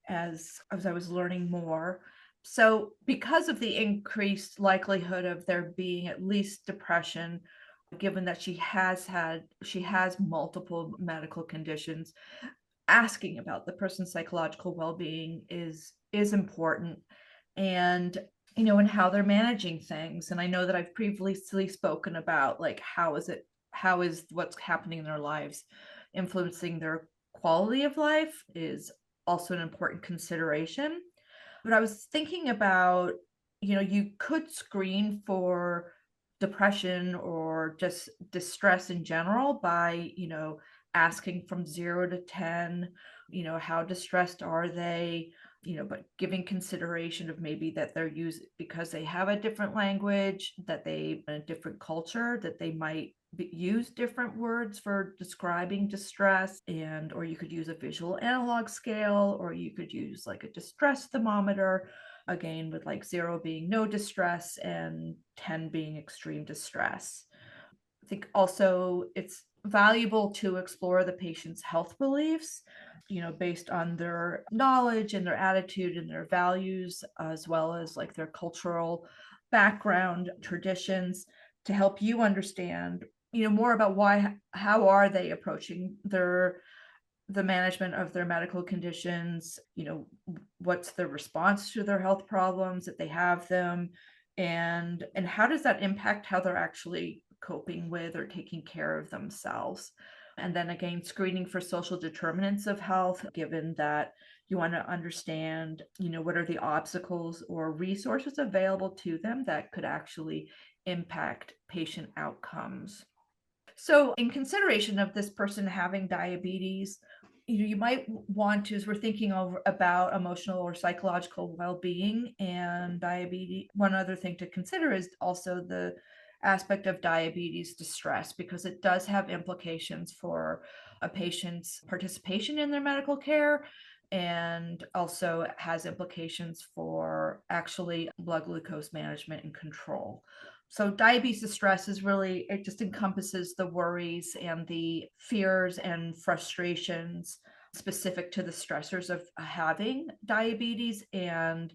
as I was learning more. So because of the increased likelihood of there being at least depression, given that she has multiple medical conditions, asking about the person's psychological well-being is important, and and how they're managing things. And I know that I've previously spoken about, like, how is what's happening in their lives influencing their quality of life is also an important consideration. But I was thinking about, you could screen for depression or just distress in general by, asking from 0 to 10, how distressed are they, but giving consideration of maybe that they're used because they have a different language, that they in a different culture, that they might use different words for describing distress, and or you could use a visual analog scale, or you could use like a distress thermometer, again with like 0 being no distress and 10 being extreme distress. I think also it's valuable to explore the patient's health beliefs, based on their knowledge and their attitude and their values, as well as like their cultural background, traditions, to help you understand, more about how are they approaching the management of their medical conditions, what's the response to their health problems if they have them, and how does that impact how they're actually coping with or taking care of themselves. And then again, screening for social determinants of health, given that you want to understand, what are the obstacles or resources available to them that could actually impact patient outcomes. So in consideration of this person having diabetes, you might want to, as we're thinking about emotional or psychological well-being and diabetes, one other thing to consider is also the aspect of diabetes distress, because it does have implications for a patient's participation in their medical care, and also has implications for actually blood glucose management and control. So diabetes distress is really, it just encompasses the worries and the fears and frustrations specific to the stressors of having diabetes, and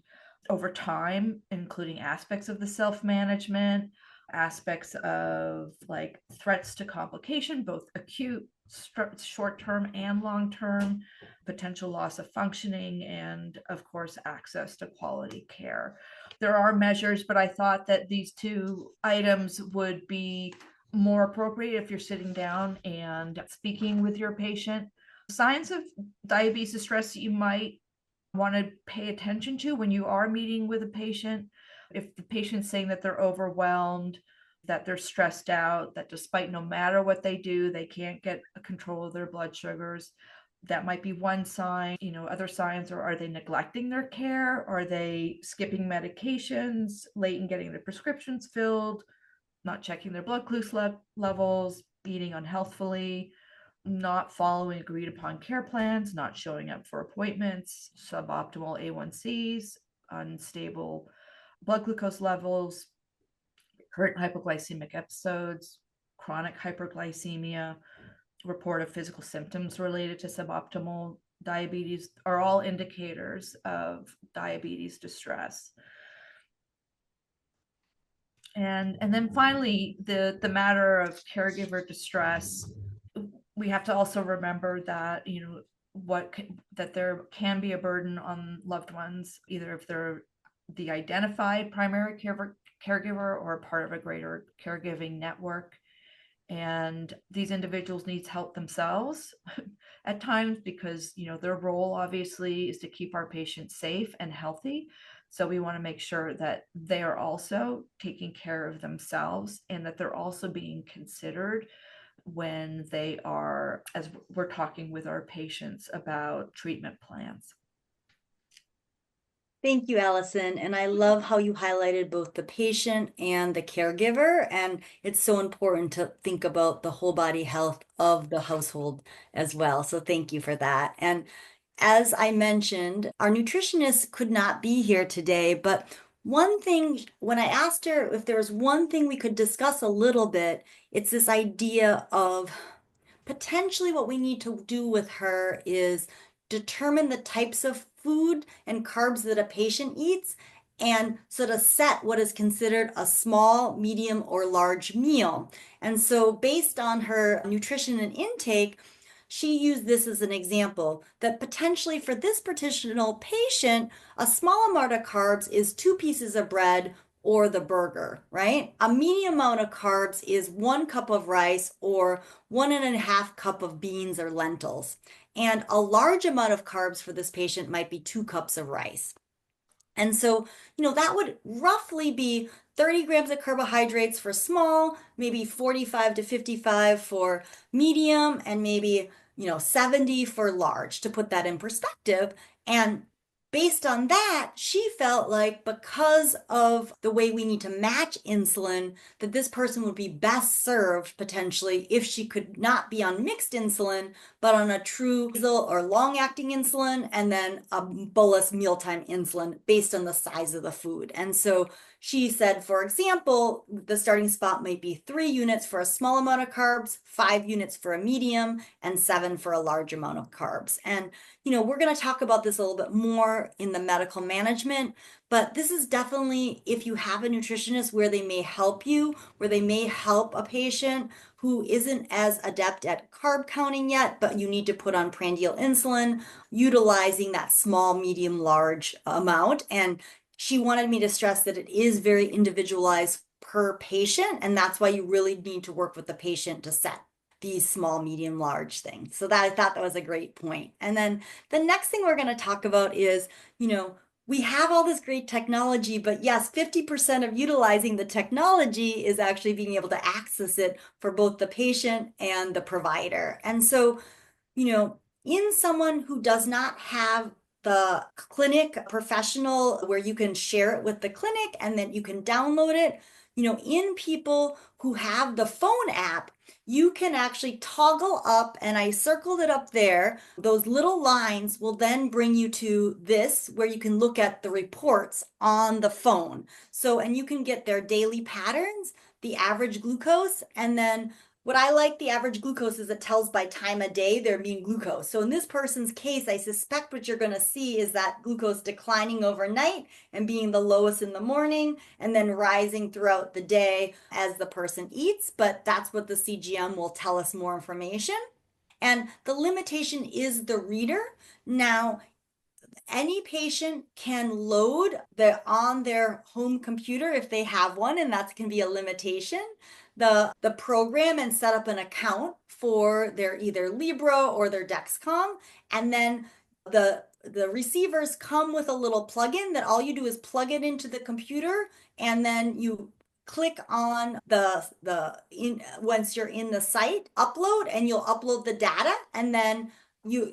over time, including aspects of the self-management, aspects of like threats to complication, both acute, short-term and long-term, potential loss of functioning, and of course, access to quality care. There are measures, but I thought that these 2 items would be more appropriate if you're sitting down and speaking with your patient. Signs of diabetes distress you might want to pay attention to when you are meeting with a patient. If the patient's saying that they're overwhelmed, that they're stressed out, that despite no matter what they do, they can't get control of their blood sugars, that might be one sign. Other signs are they neglecting their care? Are they skipping medications, late in getting their prescriptions filled, not checking their blood glucose levels, eating unhealthfully? not following agreed upon care plans, not showing up for appointments, suboptimal A1Cs, unstable blood glucose levels, recurrent hypoglycemic episodes, chronic hyperglycemia, report of physical symptoms related to suboptimal diabetes are all indicators of diabetes distress. And then finally, the matter of caregiver distress, we have to also remember that, you know, that there can be a burden on loved ones, either if they're the identified primary caregiver or part of a greater caregiving network. And these individuals need help themselves at times because, you know, their role obviously is to keep our patients safe and healthy. So we want to make sure that they are also taking care of themselves and that they're also being considered when they are, as we're talking with our patients about treatment plans. Thank you, Allison. And I love how you highlighted both the patient and the caregiver. And it's so important to think about the whole body health of the household as well. So thank you for that. And as I mentioned, our nutritionist could not be here today, but one thing, when I asked her if there was one thing we could discuss a little bit, it's this idea of potentially what we need to do with her is determine the types of food and carbs that a patient eats and sort of set what is considered a small, medium, or large meal. And so, based on her nutrition and intake, she used this as an example that potentially for this particular patient, a small amount of carbs is 2 pieces of bread or the burger, right? A medium amount of carbs is 1 cup of rice or 1.5 cups of beans or lentils. And a large amount of carbs for this patient might be 2 cups of rice. And so, that would roughly be 30 grams of carbohydrates for small, maybe 45 to 55 for medium, and maybe, 70 for large, to put that in perspective. And based on that, she felt like because of the way we need to match insulin, that this person would be best served potentially if she could not be on mixed insulin, but on a true basal or long-acting insulin, and then a bolus mealtime insulin based on the size of the food. And so she said, for example, the starting spot might be 3 units for a small amount of carbs, 5 units for a medium, and 7 for a large amount of carbs. And we're going to talk about this a little bit more in the medical management, but this is definitely if you have a nutritionist where they may help you, where they may help a patient who isn't as adept at carb counting yet, but you need to put on prandial insulin, utilizing that small, medium, large amount. And she wanted me to stress that it is very individualized per patient, and that's why you really need to work with the patient to set these small, medium, large things. So that I thought that was a great point. And then the next thing we're going to talk about is, we have all this great technology, but yes, 50% of utilizing the technology is actually being able to access it for both the patient and the provider. And so, in someone who does not have the clinic professional where you can share it with the clinic and then you can download it, in people who have the phone app, you can actually toggle up, and I circled it up there. Those little lines will then bring you to this where you can look at the reports on the phone. So, and you can get their daily patterns, the average glucose, and then what I like the average glucose is it tells by time of day their mean glucose. So in this person's case, I suspect what you're going to see is that glucose declining overnight and being the lowest in the morning and then rising throughout the day as the person eats. But that's what the CGM will tell us more information. And the limitation is the reader. Now, any patient can load on their home computer if they have one, and that can be a limitation. The program and set up an account for their either Libra or their Dexcom, and then the receivers come with a little plugin that all you do is plug it into the computer, and then you click on once you're in the site, upload, and you'll upload the data, and then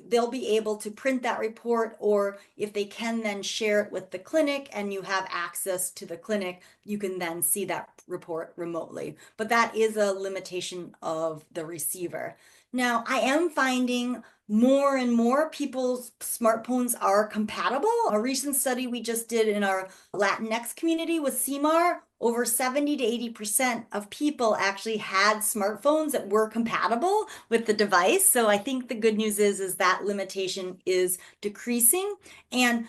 they'll be able to print that report, or if they can then share it with the clinic and you have access to the clinic, you can then see that report remotely. But that is a limitation of the receiver. Now, I am finding more and more people's smartphones are compatible. A recent study we just did in our Latinx community with CMAR, over 70 to 80% of people actually had smartphones that were compatible with the device. So I think the good news is that limitation is decreasing. And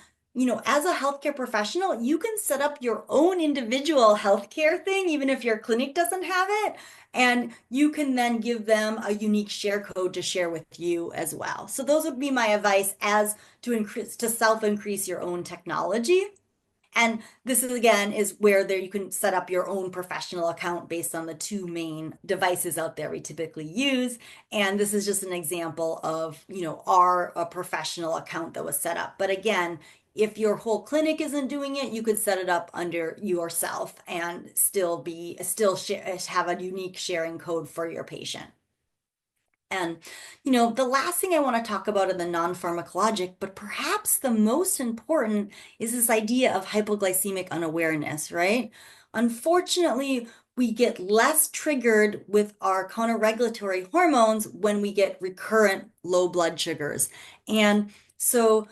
as a healthcare professional, you can set up your own individual healthcare thing, even if your clinic doesn't have it. And you can then give them a unique share code to share with you as well. So those would be my advice as to increase to self-increase your own technology. And this is again is where there you can set up your own professional account based on the two main devices out there we typically use. And this is just an example of, our a professional account that was set up. But again, if your whole clinic isn't doing it, you could set it up under yourself and still have a unique sharing code for your patient. And, the last thing I want to talk about are the non-pharmacologic, but perhaps the most important is this idea of hypoglycemic unawareness, right? Unfortunately, we get less triggered with our counterregulatory hormones when we get recurrent low blood sugars. And so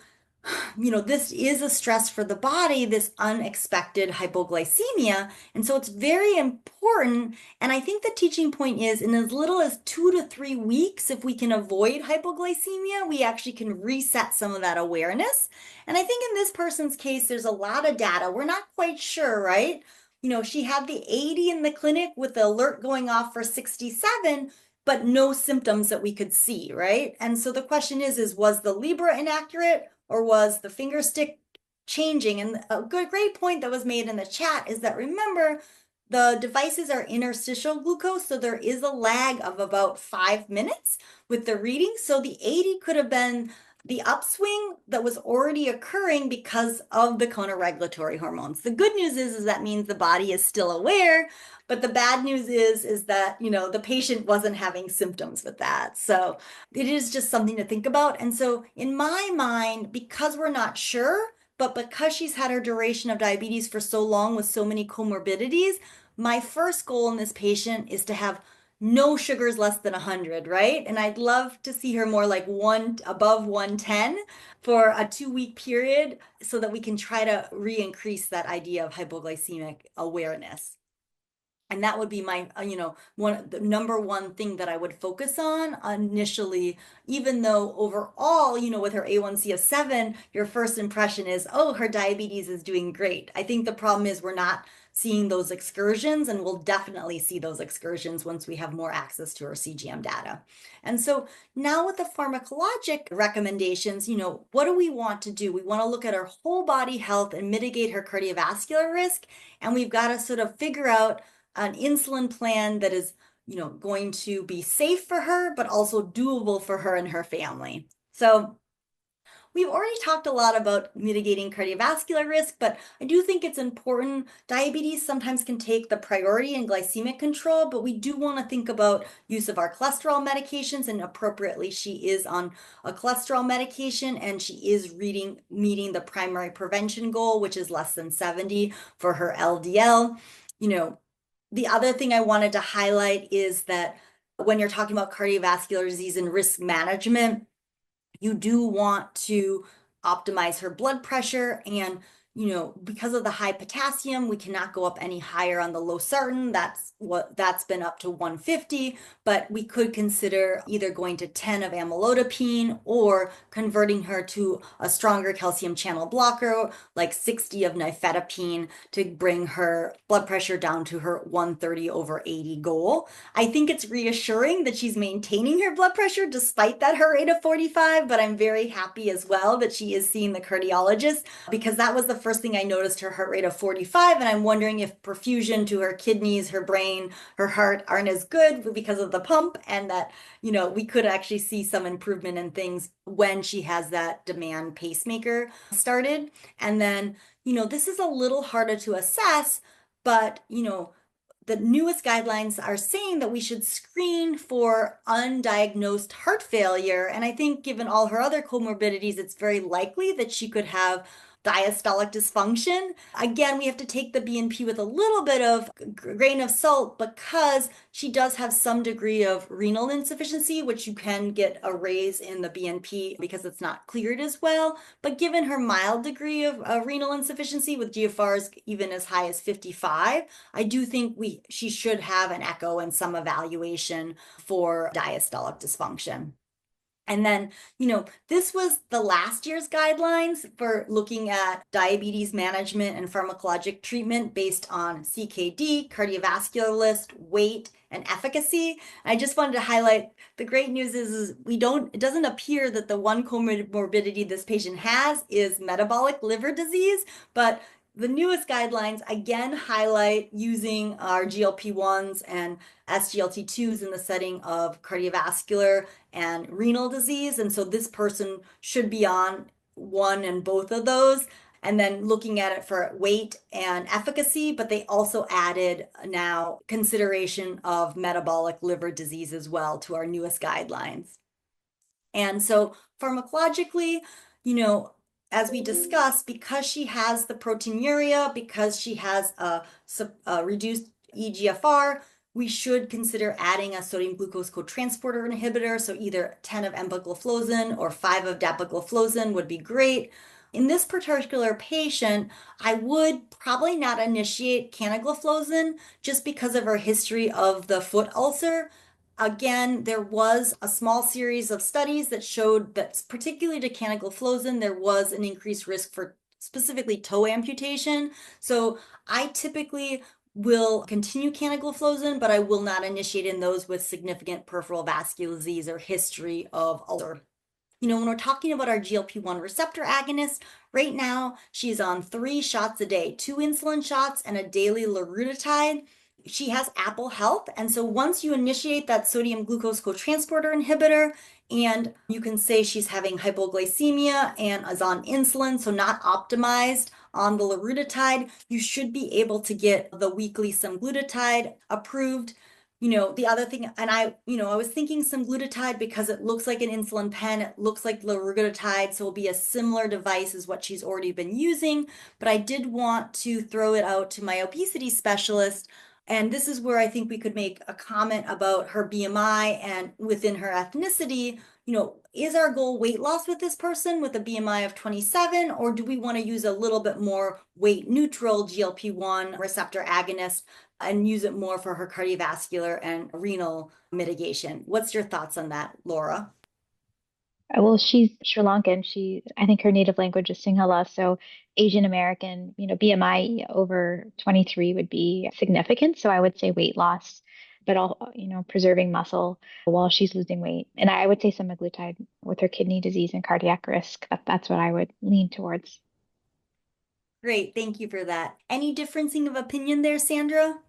this is a stress for the body, this unexpected hypoglycemia. And so it's very important. And I think the teaching point is in as little as 2 to 3 weeks, if we can avoid hypoglycemia, we actually can reset some of that awareness. And I think in this person's case, there's a lot of data. We're not quite sure, right? She had the 80 in the clinic with the alert going off for 67, but no symptoms that we could see, right? And so the question is was the Libra inaccurate or was the finger stick changing? And a great point that was made in the chat is that remember, the devices are interstitial glucose, so there is a lag of about 5 minutes with the reading. So the 80 could have been the upswing that was already occurring because of the counterregulatory hormones. The good news is that means the body is still aware, but the bad news is that, the patient wasn't having symptoms with that. So it is just something to think about. And so in my mind, because we're not sure, but because she's had her duration of diabetes for so long with so many comorbidities, my first goal in this patient is to have no sugars less than 100, right? And I'd love to see her more like above 110 for a 2-week period so that we can try to re-increase that idea of hypoglycemic awareness. And that would be my, the number one thing that I would focus on initially, even though overall, with her A1C of 7, your first impression is, oh, her diabetes is doing great. I think the problem is we're not seeing those excursions, and we'll definitely see those excursions once we have more access to our CGM data. And so now with the pharmacologic recommendations, what do we want to do? We want to look at her whole body health and mitigate her cardiovascular risk. And we've got to sort of figure out an insulin plan that is, going to be safe for her, but also doable for her and her family. So we've already talked a lot about mitigating cardiovascular risk, but I do think it's important. Diabetes sometimes can take the priority in glycemic control, but we do want to think about use of our cholesterol medications, and appropriately she is on a cholesterol medication and she is meeting the primary prevention goal, which is less than 70 for her LDL. The other thing I wanted to highlight is that when you're talking about cardiovascular disease and risk management, you do want to optimize her blood pressure. And, because of the high potassium, we cannot go up any higher on the losartan. That's been up to 150, but we could consider either going to 10 of amlodipine or converting her to a stronger calcium channel blocker, like 60 of nifedipine, to bring her blood pressure down to her 130/80 goal. I think it's reassuring that she's maintaining her blood pressure despite that heart rate of 45, but I'm very happy as well that she is seeing the cardiologist, because that was the first thing I noticed, her heart rate of 45, and I'm wondering if perfusion to her kidneys, her brain, her heart aren't as good because of the pump, and that, we could actually see some improvement in things when she has that demand pacemaker started. And then, this is a little harder to assess, but, the newest guidelines are saying that we should screen for undiagnosed heart failure. And I think given all her other comorbidities, it's very likely that she could have diastolic dysfunction. Again, we have to take the BNP with a little bit of grain of salt because she does have some degree of renal insufficiency, which you can get a raise in the BNP because it's not cleared as well. But given her mild degree of renal insufficiency with GFRs even as high as 55, I do think she should have an echo and some evaluation for diastolic dysfunction. And then, this was the last year's guidelines for looking at diabetes management and pharmacologic treatment based on CKD, cardiovascular list, weight, and efficacy. I just wanted to highlight the great news is it doesn't appear that the one comorbidity this patient has is metabolic liver disease, but the newest guidelines again highlight using our GLP-1s and SGLT2s in the setting of cardiovascular and renal disease. And so this person should be on one and both of those. And then looking at it for weight and efficacy, but they also added now consideration of metabolic liver disease as well to our newest guidelines. And so pharmacologically, as we discussed, because she has the proteinuria, because she has a reduced eGFR, we should consider adding a sodium glucose cotransporter inhibitor. So either 10 of empagliflozin or 5 of dapagliflozin would be great. In this particular patient, I would probably not initiate canagliflozin just because of her history of the foot ulcer. Again, there was a small series of studies that showed that particularly to canagliflozin, there was an increased risk for specifically toe amputation. So I typically will continue canagliflozin, but I will not initiate in those with significant peripheral vascular disease or history of ulcer. When we're talking about our GLP-1 receptor agonist, right now she's on 3 shots a day, 2 insulin shots and a daily liraglutide. She has Apple Health, and so once you initiate that sodium glucose cotransporter inhibitor, and you can say she's having hypoglycemia and is on insulin, so not optimized on the liraglutide, you should be able to get the weekly semaglutide approved. The other thing, and I was thinking semaglutide because it looks like an insulin pen, it looks like liraglutide, so it'll be a similar device as what she's already been using, but I did want to throw it out to my obesity specialist. And this is where I think we could make a comment about her BMI and within her ethnicity. Is our goal weight loss with this person with a BMI of 27, or do we want to use a little bit more weight neutral GLP-1 receptor agonist and use it more for her cardiovascular and renal mitigation? What's your thoughts on that, Laura? Well, she's Sri Lankan. I think her native language is Sinhala. So Asian American, BMI over 23 would be significant. So I would say weight loss, but all, preserving muscle while she's losing weight. And I would say semaglutide with her kidney disease and cardiac risk. That's what I would lean towards. Great, thank you for that. Any differencing of opinion there, Sandra?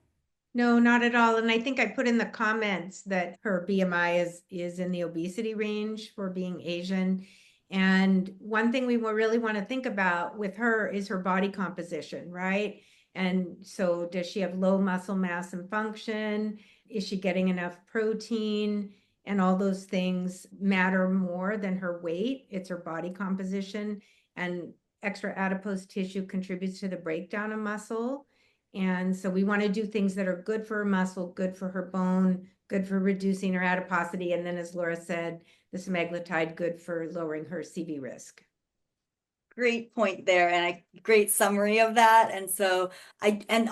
No, not at all. And I think I put in the comments that her BMI is in the obesity range for being Asian. And one thing we really want to think about with her is her body composition, right? And so does she have low muscle mass and function? Is she getting enough protein? And all those things matter more than her weight. It's her body composition, and extra adipose tissue contributes to the breakdown of muscle. And so we want to do things that are good for her muscle, good for her bone, good for reducing her adiposity. And then, as Laura said, the semaglutide, good for lowering her CV risk. Great point there, and a great summary of that. And so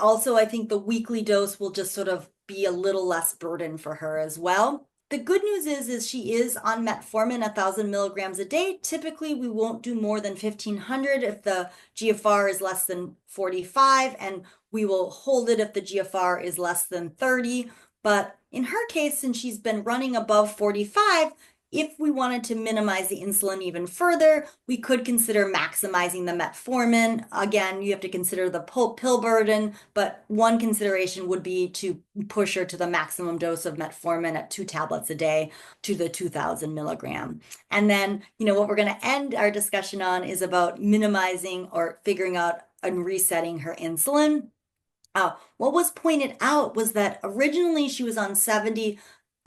also I think the weekly dose will just sort of be a little less burden for her as well. The good news is she is on metformin 1,000 milligrams a day. Typically, we won't do more than 1,500 if the GFR is less than 45, and we will hold it if the GFR is less than 30. But in her case, since she's been running above 45, if we wanted to minimize the insulin even further, we could consider maximizing the metformin. Again, you have to consider the pill burden, but one consideration would be to push her to the maximum dose of metformin at 2 tablets a day to the 2,000 milligram. And then, what we're going to end our discussion on is about minimizing or figuring out and resetting her insulin. What was pointed out was that originally she was on 70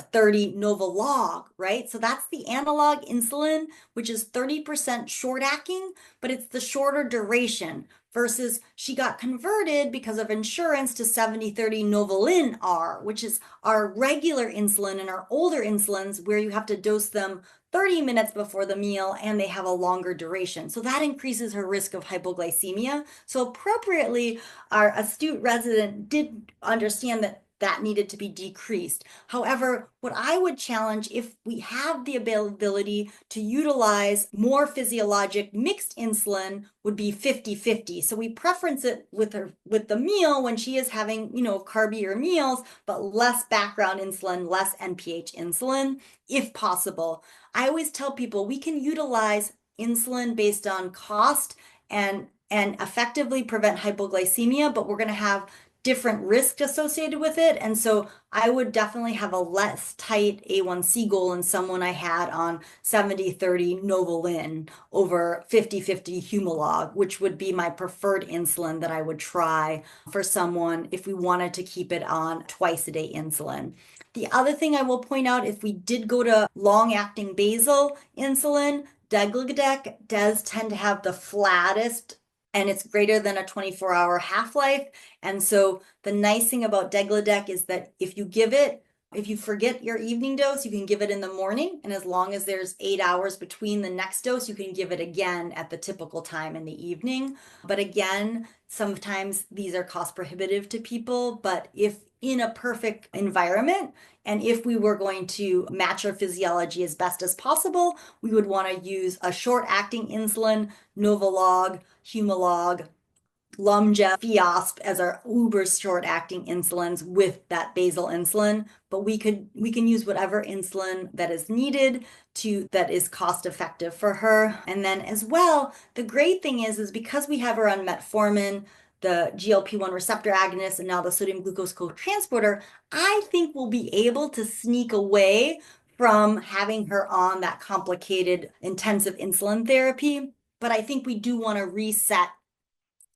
30 Novolog, right? So that's the analog insulin, which is 30% short acting, but it's the shorter duration versus she got converted because of insurance to 70/30 Novolin R, which is our regular insulin and our older insulins where you have to dose them 30 minutes before the meal and they have a longer duration. So that increases her risk of hypoglycemia. So appropriately, our astute resident did understand that that needed to be decreased. However, what I would challenge, if we have the availability to utilize more physiologic mixed insulin, would be 50/50. So we preference it with the meal when she is having, carbier meals, but less background insulin, less NPH insulin, if possible. I always tell people we can utilize insulin based on cost and effectively prevent hypoglycemia, but we're going to have different risks associated with it. And so I would definitely have a less tight A1C goal in someone I had on 70/30 Novolin over 50/50 Humalog, which would be my preferred insulin that I would try for someone if we wanted to keep it on twice a day insulin. The other thing I will point out, if we did go to long-acting basal insulin, degludec does tend to have the flattest, and it's greater than a 24-hour half-life. And so the nice thing about degludec is that if you forget your evening dose, you can give it in the morning. And as long as there's 8 hours between the next dose, you can give it again at the typical time in the evening. But again, sometimes these are cost prohibitive to people. But if in a perfect environment, and if we were going to match our physiology as best as possible, we would want to use a short-acting insulin, Novolog, Humalog, Lumja, Fiasp as our uber short-acting insulins with that basal insulin. But we can use whatever insulin that is needed that is cost effective for her. And then as well, the great thing is because we have her on metformin, the GLP-1 receptor agonist, and now the sodium glucose co-transporter, I think we'll be able to sneak away from having her on that complicated intensive insulin therapy. But I think we do want to reset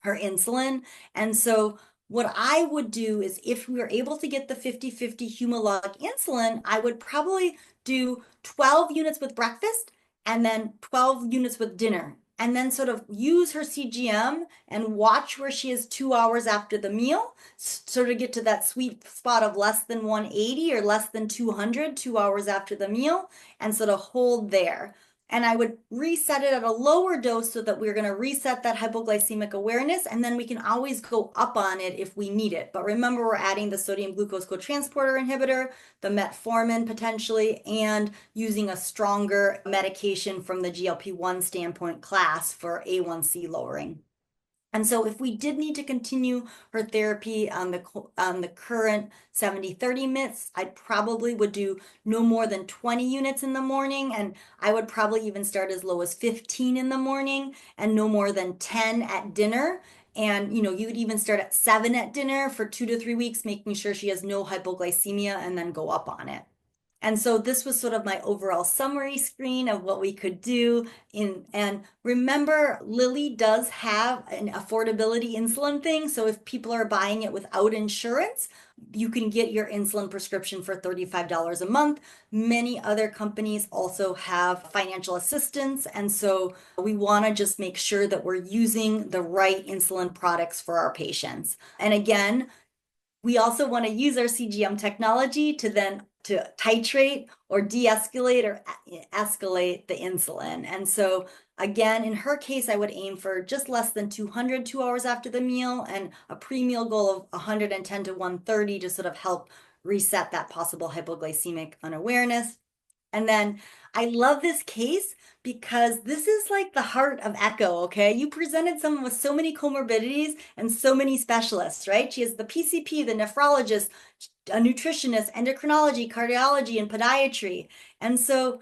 her insulin. And so what I would do is if we were able to get the 50/50 Humalog insulin, I would probably do 12 units with breakfast and then 12 units with dinner. And then sort of use her CGM and watch where she is 2 hours after the meal, sort of get to that sweet spot of less than 180 or less than 200, 2 hours after the meal, and sort of hold there. And I would reset it at a lower dose so that we're going to reset that hypoglycemic awareness, and then we can always go up on it if we need it. But remember, we're adding the sodium glucose co-transporter inhibitor, the metformin potentially, and using a stronger medication from the GLP-1 standpoint class for A1C lowering. And so if we did need to continue her therapy on the current 70/30 mix, I probably would do no more than 20 units in the morning. And I would probably even start as low as 15 in the morning and no more than 10 at dinner. And, you would even start at 7 at dinner for 2 to 3 weeks, making sure she has no hypoglycemia and then go up on it. And so this was sort of my overall summary screen of what we could do. And remember, Lilly does have an affordability insulin thing. So if people are buying it without insurance, you can get your insulin prescription for $35 a month. Many other companies also have financial assistance. And so we want to just make sure that we're using the right insulin products for our patients. And again, we also want to use our CGM technology to titrate or de-escalate or escalate the insulin. And so again, in her case, I would aim for just less than 200 2 hours after the meal and a pre-meal goal of 110 to 130 to sort of help reset that possible hypoglycemic unawareness. And then I love this case because this is like the heart of Echo, okay? You presented someone with so many comorbidities and so many specialists, right? She has the PCP, the nephrologist, a nutritionist, endocrinology, cardiology, and podiatry. And so,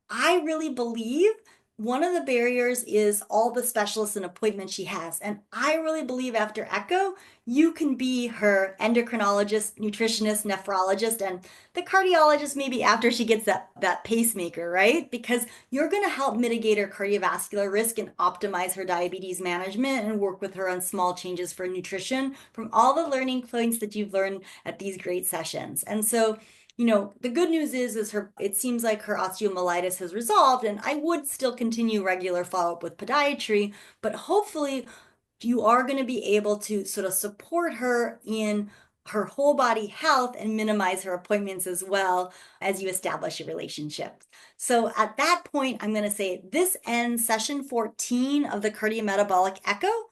I really believe one of the barriers is all the specialists and appointments she has. And I really believe after Echo, you can be her endocrinologist, nutritionist, nephrologist, and the cardiologist maybe after she gets that pacemaker, right? Because you're going to help mitigate her cardiovascular risk and optimize her diabetes management and work with her on small changes for nutrition from all the learning points that you've learned at these great sessions. And so the good news is it seems like her osteomyelitis has resolved, and I would still continue regular follow-up with podiatry, but hopefully you are going to be able to sort of support her in her whole body health and minimize her appointments as well as you establish a relationship. So at that point, I'm going to say this ends session 14 of the Cardiometabolic Echo.